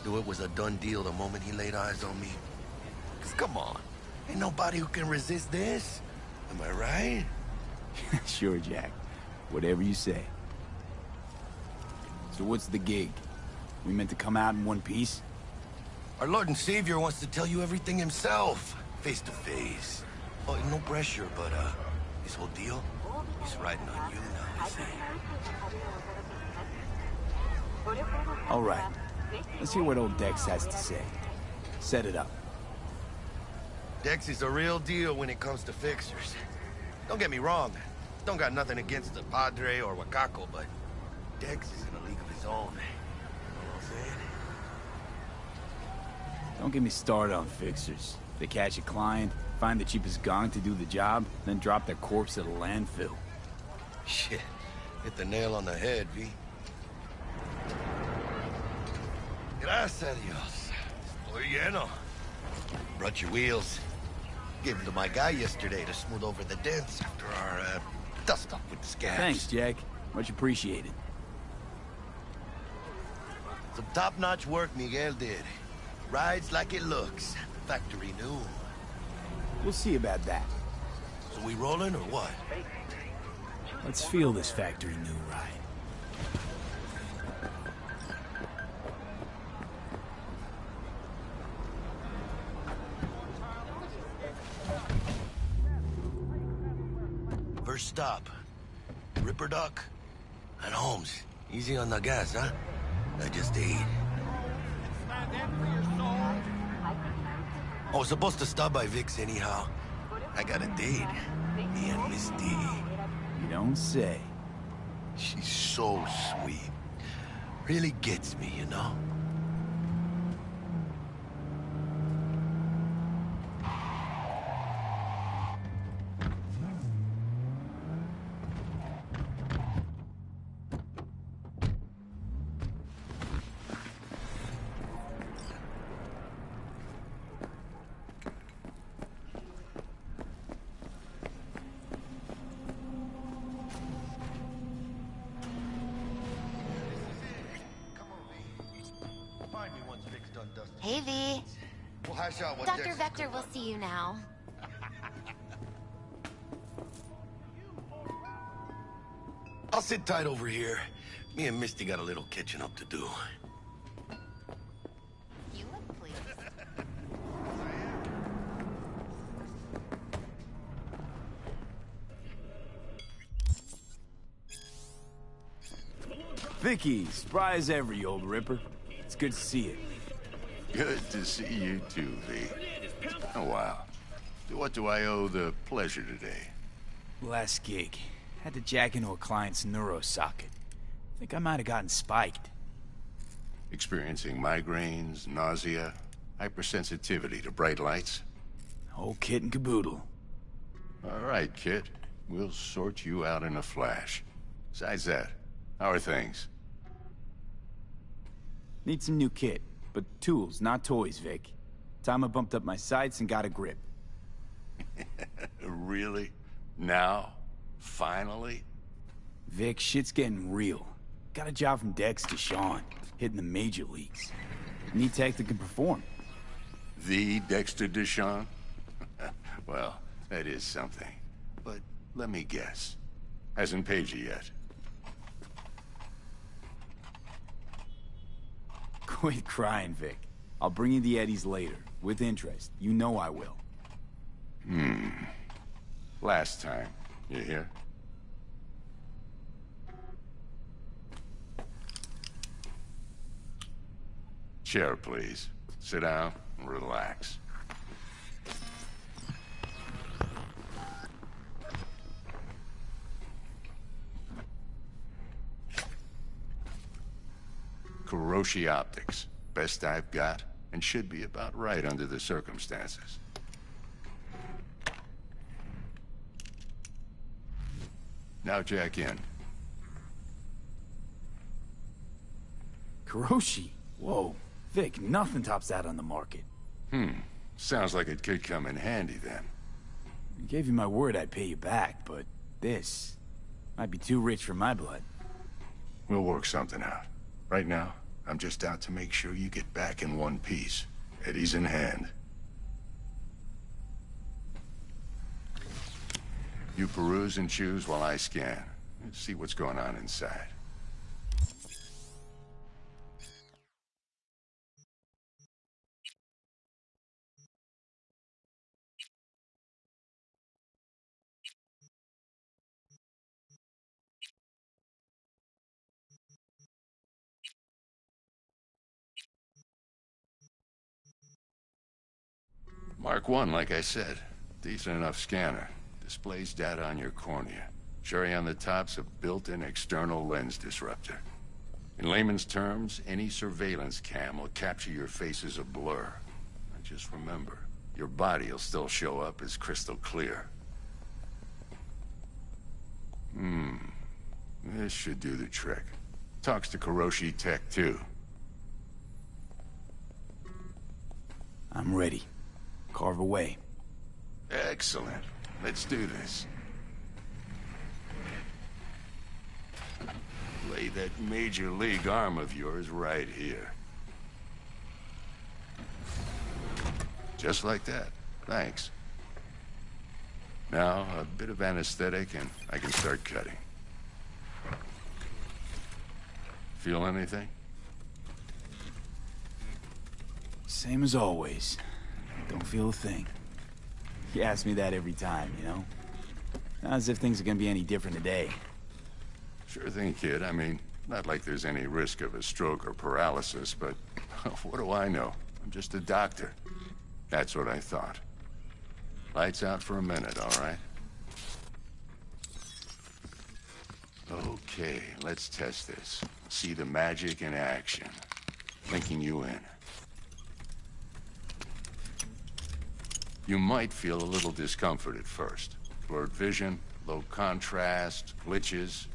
Knew it was a done deal the moment he laid eyes on me. 'Cause come on, ain't nobody who can resist this. Am I right? Sure, Jack. Whatever you say. So what's the gig? We meant to come out in one piece? Our Lord and Savior wants to tell you everything himself, face to face. Oh, no pressure, but this whole deal, he's riding on you now, I think. All right. Let's hear what old Dex has to say. Set it up. Dex is a real deal when it comes to fixers. Don't get me wrong. Don't got nothing against the Padre or Wakako, but Dex is in a league of his own. You know what I'm saying? Don't get me started on fixers. They catch a client, find the cheapest gong to do the job, then drop their corpse at a landfill. Shit. Hit the nail on the head, V. Gracias a Dios. Estoy lleno. Brought your wheels. Gave them to my guy yesterday to smooth over the dents after our dust-up with the scabs. Thanks, Jack. Much appreciated. Some top-notch work Miguel did. Rides like it looks. Factory new. We'll see about that. So we rolling or what? Let's feel this factory new ride. First stop. Ripper Duck and Holmes. Easy on the gas, huh? I just ate. I was supposed to stop by Vic's anyhow. I got a date. Me and Misty. You don't say. She's so sweet. Really gets me, you know? Hey, V. We'll hash out what Dr. Vector will see you now. I'll sit tight over here. Me and Misty got a little catching up to do. You look pleased. Vicky, spry as ever, you old ripper. It's good to see you. Good to see you too, V. It's been a while. To what do I owe the pleasure today? Last gig. Had to jack into a client's neuro socket. Think I might have gotten spiked. Experiencing migraines, nausea, hypersensitivity to bright lights? Whole kit and caboodle. All right, kid. We'll sort you out in a flash. Besides that, how are things? Need some new kit, but tools, not toys, Vic. Time I bumped up my sights and got a grip. Really? Now? Finally? Vic, shit's getting real. Got a job from Dex to Sean, hitting the major leagues. Need tech that can perform. The Dexter Deshawn? Well, that is something. But let me guess. Hasn't paid you yet. Quit crying, Vic. I'll bring you the eddies later, with interest. You know I will. Last time. You hear? Chair, please. Sit down and relax. Kuroshi Optics. Best I've got, and should be about right under the circumstances. Now jack in. Kuroshi? Whoa. Vic, nothing tops that on the market. Sounds like it could come in handy then. I gave you my word I'd pay you back, but this might be too rich for my blood. We'll work something out. Right now, I'm just out to make sure you get back in one piece. Eddie's in hand. You peruse and choose while I scan. Let's see what's going on inside. Mark 1, like I said. Decent enough scanner. Displays data on your cornea. Cherry on the top's a built-in external lens disruptor. In layman's terms, any surveillance cam will capture your face as a blur. And just remember, your body will still show up as crystal clear. This should do the trick. Talks to Kuroshi Tech, too. I'm ready. Carve away. Excellent. Let's do this. Lay that major league arm of yours right here. Just like that. Thanks. Now, a bit of anesthetic and I can start cutting. Feel anything? Same as always. Don't feel a thing. You ask me that every time, you know? Not as if things are gonna be any different today. Sure thing, kid. I mean, not like there's any risk of a stroke or paralysis, but what do I know? I'm just a doctor. That's what I thought. Lights out for a minute, all right? Okay, let's test this. See the magic in action. Linking you in. You might feel a little discomfort at first. Blurred vision, low contrast, glitches.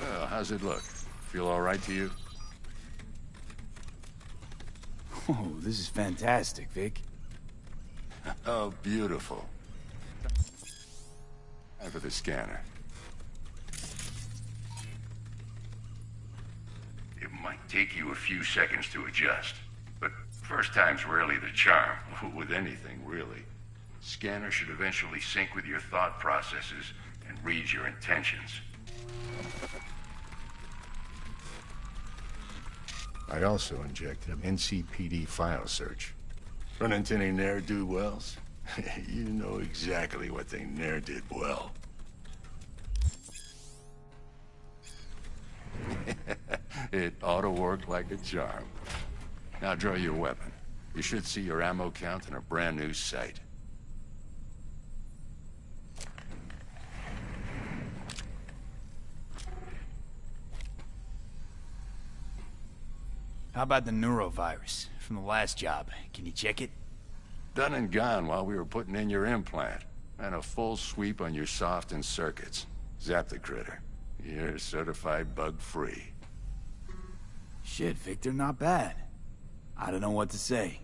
Well, how's it look? Feel all right to you? Oh, this is fantastic, Vic. Oh, beautiful. Time for the scanner. It might take you a few seconds to adjust, but first time's rarely the charm, with anything, really. Scanner should eventually sync with your thought processes and read your intentions. I also injected an NCPD file search. Run into any ne'er-do-wells? You know exactly what they ne'er did well. It ought to work like a charm. Now draw your weapon. You should see your ammo count in a brand new sight. How about the neurovirus from the last job? Can you check it? Done and gone while we were putting in your implant. And a full sweep on your soft and circuits. Zap the critter. You're certified bug-free. Shit, Victor, not bad. I don't know what to say.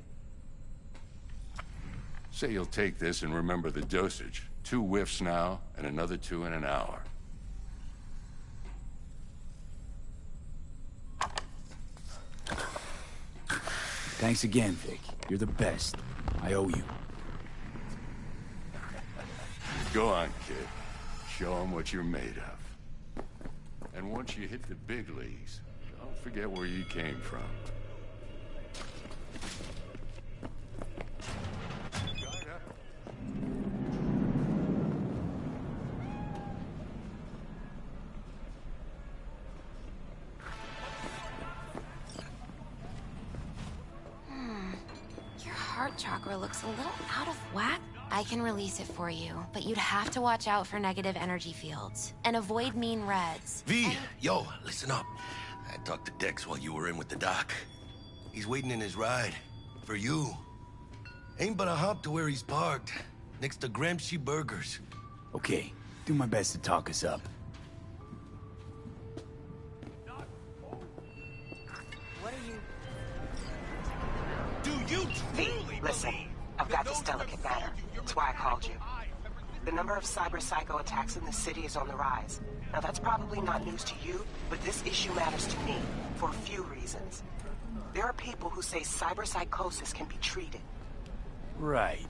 Say you'll take this and remember the dosage. 2 whiffs now, and another 2 in an hour. Thanks again, Vic. You're the best. I owe you. Go on, kid. Show them what you're made of. And once you hit the big leagues, don't forget where you came from. Your heart chakra looks a little out of whack. I can release it for you, but you'd have to watch out for negative energy fields and avoid mean reds. V, yo, listen up. I talked to Dex while you were in with the doc. He's waiting in his ride. For you. Ain't but a hop to where he's parked. Next to Gramsci Burgers. Okay, do my best to talk us up. What are you... Do you truly listen, I've got this delicate matter. That's why I called you. The number of cyber-psycho attacks in the city is on the rise. Now that's probably not news to you, but this issue matters to me for a few reasons. There are people who say cyber-psychosis can be treated. Right.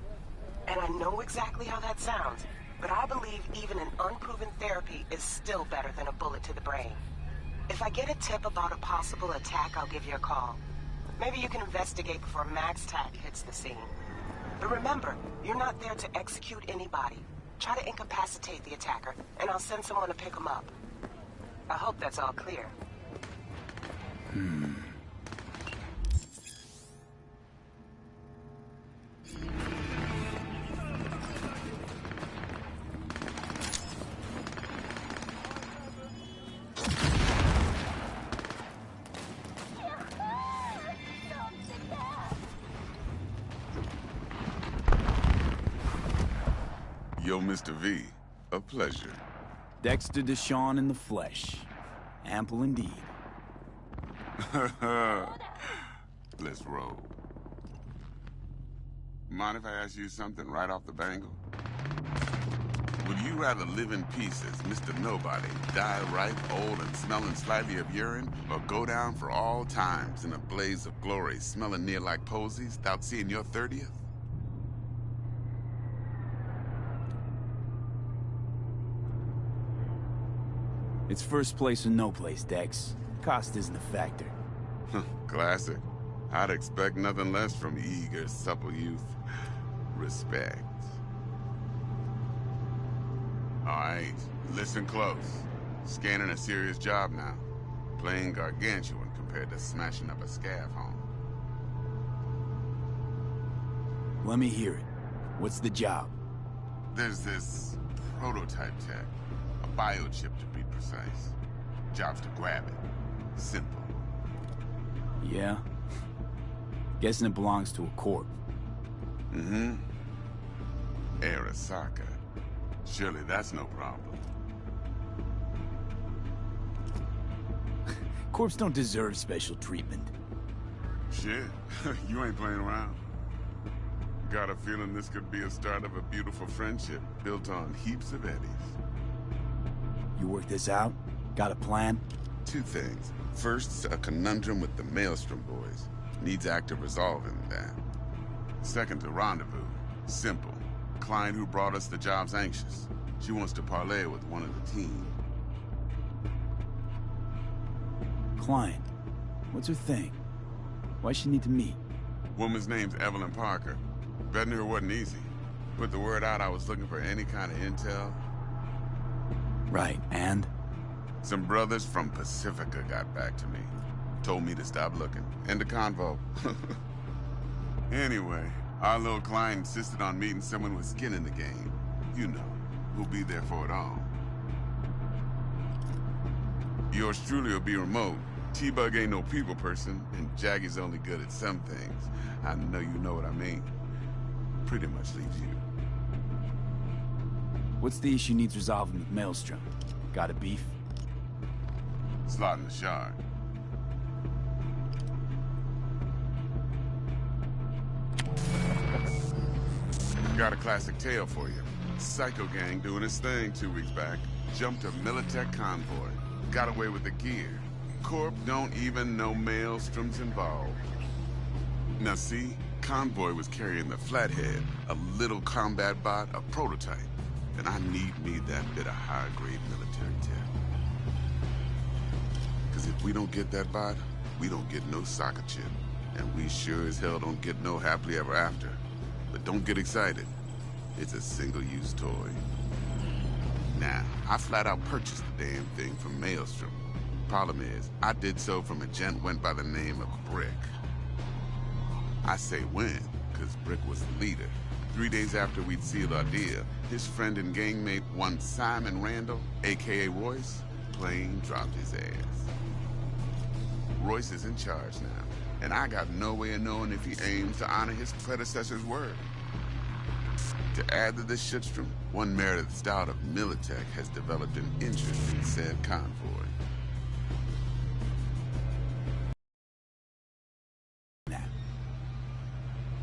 And I know exactly how that sounds, but I believe even an unproven therapy is still better than a bullet to the brain. If I get a tip about a possible attack, I'll give you a call. Maybe you can investigate before MaxTac hits the scene. But remember, you're not there to execute anybody. Try to incapacitate the attacker, and I'll send someone to pick him up. I hope that's all clear. Yo, Mr. V, a pleasure. Dexter Deshawn in the flesh. Ample indeed. Let's roll. Mind if I ask you something right off the bangle? Would you rather live in peace as Mr. Nobody, die ripe, old, and smelling slightly of urine, or go down for all times in a blaze of glory, smelling near like posies, without seeing your 30th? It's first place or no place, Dex. Cost isn't a factor. Classic. I'd expect nothing less from eager, supple youth. Respect. All right, listen close. Scanning a serious job now. Playing gargantuan compared to smashing up a scav home. Let me hear it. What's the job? There's this prototype tech. A biochip, to be precise. Job's to grab it. Simple. Yeah? Guessing it belongs to a corp. Mm-hmm. Arasaka. Surely that's no problem. Corps don't deserve special treatment. Shit, you ain't playing around. Got a feeling this could be a start of a beautiful friendship built on heaps of eddies. You work this out? Got a plan? 2 things. First, a conundrum with the Maelstrom boys. Needs active resolving that. Second, a rendezvous. Simple. Client who brought us the job's anxious. She wants to parlay with one of the team. Client? What's her thing? Why's she need to meet? Woman's name's Evelyn Parker. Betting her wasn't easy. Put the word out I was looking for any kind of intel. Right, and? Some brothers from Pacifica got back to me. Told me to stop looking. End of convo. Anyway, our little client insisted on meeting someone with skin in the game. You know, who'll be there for it all. Yours truly will be remote. T-Bug ain't no people person, and Jaggy's only good at some things. I know you know what I mean. Pretty much leaves you. What's the issue needs resolving with Maelstrom? Got a beef? Slot in the shard. Got a classic tale for you. Psycho gang doing his thing 2 weeks back. Jumped a Militech convoy. Got away with the gear. Corp don't even know Maelstrom's involved. Now see, convoy was carrying the Flathead, a little combat bot, a prototype. And I need me that bit of high-grade military tech. Because if we don't get that bot, we don't get no soccer chip. And we sure as hell don't get no happily ever after. But don't get excited. It's a single-use toy. Now, I flat out purchased the damn thing from Maelstrom. Problem is, I did so from a gent went by the name of Brick. I say when, because Brick was the leader. 3 days after we'd sealed our deal, his friend and gangmate, one Simon Randall, a.k.a. Royce, plain dropped his ass. Royce is in charge now, and I got no way of knowing if he aims to honor his predecessor's word. To add to this shitstrom, one Meredith Stout of Militech has developed an interest in said convoy.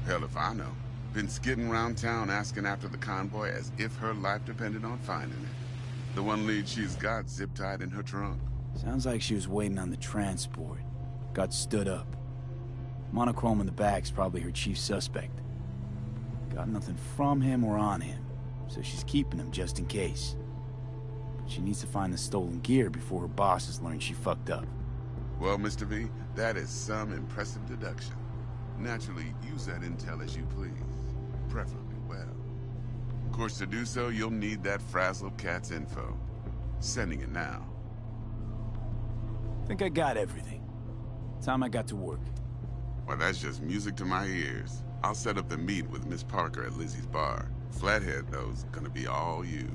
Hell if I know. Been skidding around town asking after the convoy as if her life depended on finding it. The one lead she's got zip-tied in her trunk. Sounds like she was waiting on the transport. Got stood up. Monochrome in the back's probably her chief suspect. Got nothing from him or on him, so she's keeping him just in case. But she needs to find the stolen gear before her bosses learn she fucked up. Well, Mr. V, that is some impressive deduction. Naturally, use that intel as you please. Preferably well. Of course, to do so, you'll need that frazzled cat's info. Sending it now. Think I got everything. Time I got to work. Well, that's just music to my ears. I'll set up the meet with Miss Parker at Lizzie's bar. Flathead, though, is gonna be all you.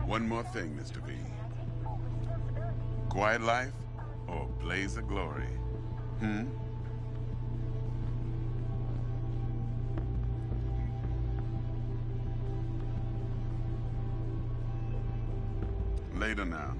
One more thing, Mr. V. Quiet life or blaze of glory? Later now.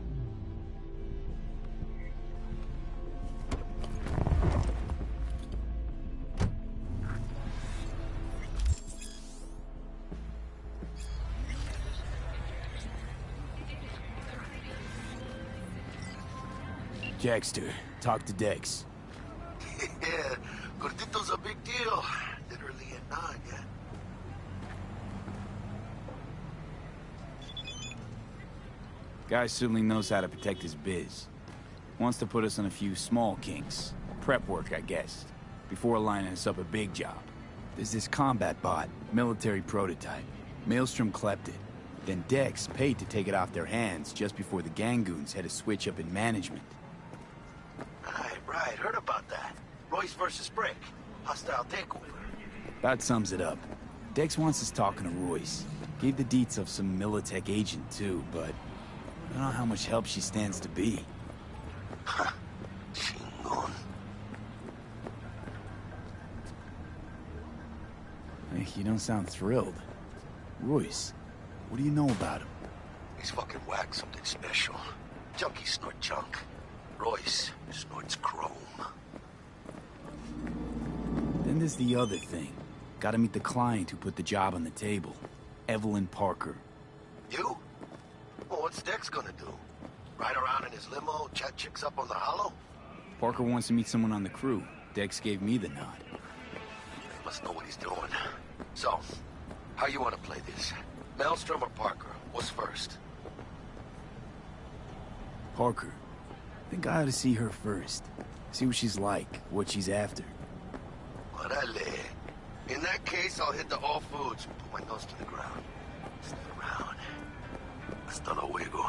Jackster, talk to Dex. Yeah, Gordito's a big deal. Literally at 9, yeah. Guy certainly knows how to protect his biz. Wants to put us on a few small kinks. Prep work, I guess. Before lining us up a big job. There's this combat bot, military prototype. Maelstrom clept it. Then Dex paid to take it off their hands just before the Gangoons had a switch up in management. Right, heard about that. Royce versus Brick. Hostile takeover. That sums it up. Dex wants us talking to Royce. Gave the deets of some Militech agent too, but I don't know how much help she stands to be. Chingon. Hey, you don't sound thrilled. Royce, what do you know about him? He's fucking whack, something special. Junkies snort junk. Royce snorts chrome. Then there's the other thing. Gotta meet the client who put the job on the table. Evelyn Parker. You? Well, what's Dex gonna do? Ride around in his limo, chat chicks up on the hollow? Parker wants to meet someone on the crew. Dex gave me the nod. He must know what he's doing. So, how you want to play this? Maelstrom or Parker? What's first? Parker. Think I ought to see her first. See what she's like, what she's after. Orale. In that case, I'll hit the All Foods and put my nose to the ground. Stick around. Hasta luego.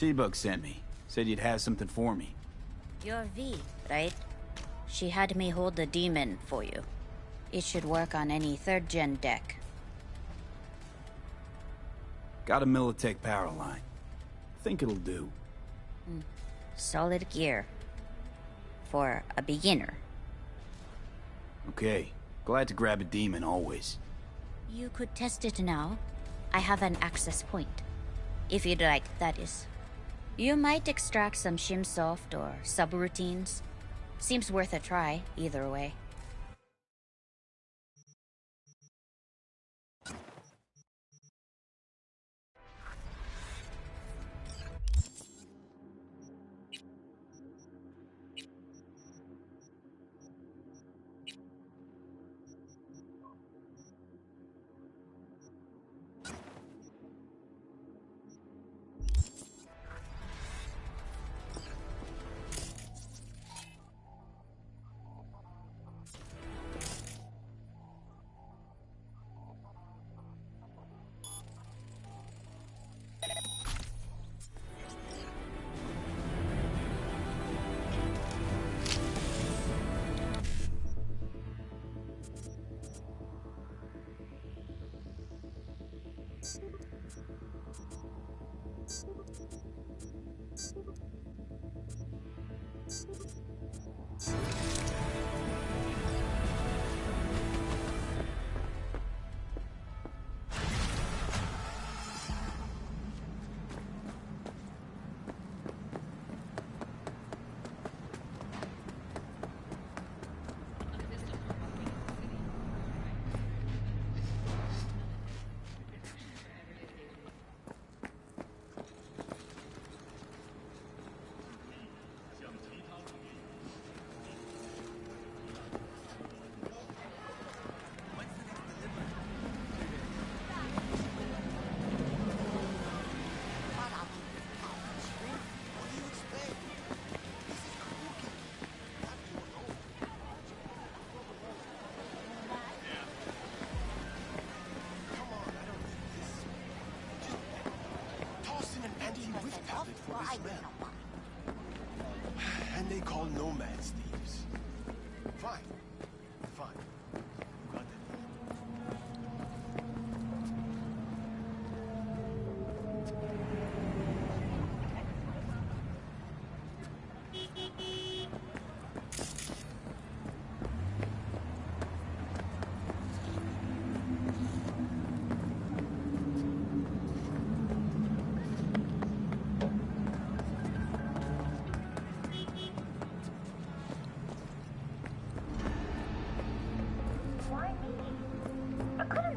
T-Bug sent me. Said you'd have something for me. You're V, right? She had me hold the demon for you. It should work on any 3rd-gen deck. Got a Militech power line. Think it'll do. Solid gear. For a beginner. Okay. Glad to grab a demon always. You could test it now. I have an access point. If you'd like, that is. You might extract some shimsoft or subroutines. Seems worth a try, either way. And they call nomads thieves. Fine. Fine. Got it.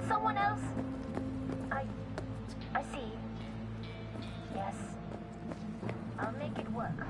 Someone else? I see. Yes. I'll make it work.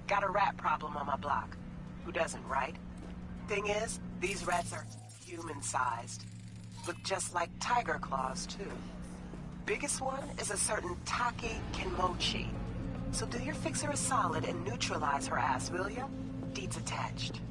Got a rat problem on my block. Who doesn't, right? Thing is, these rats are human-sized. Look just like tiger claws, too. Biggest one is a certain Taki Kenmochi. So do your fixer a solid and neutralize her ass, will ya? Deeds attached.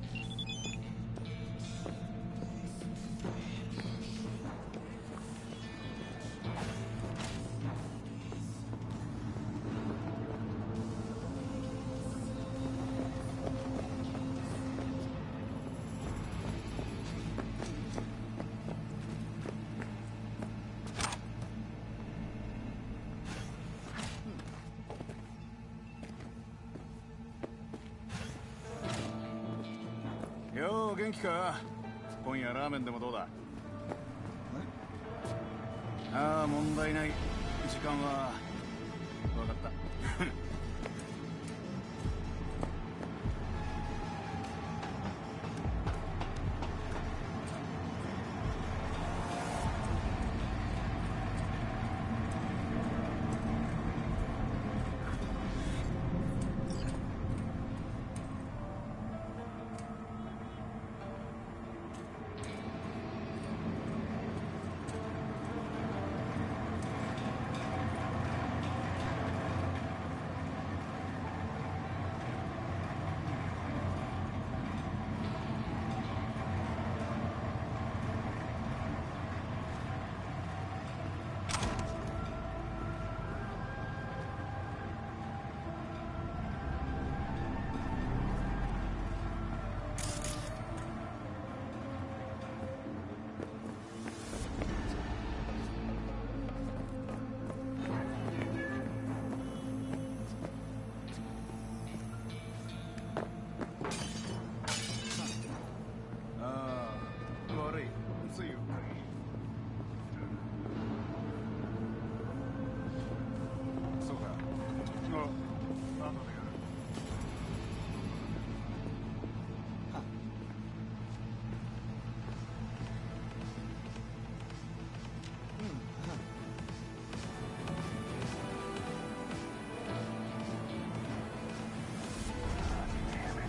よう元気か。今夜ラーメンでもどうだ。ああ、問題ない。時間は分かった。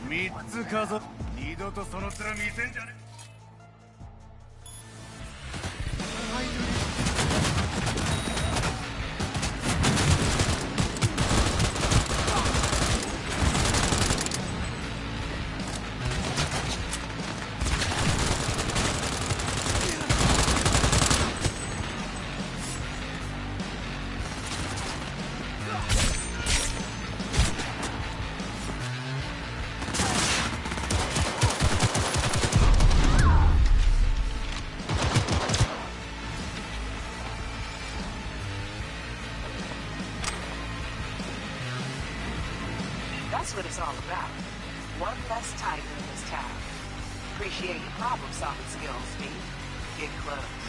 3つ数二度とその面見せんじゃねえ。That's what it's all about. One less tiger in this town. Appreciate your problem-solving skills, Steve. Get close.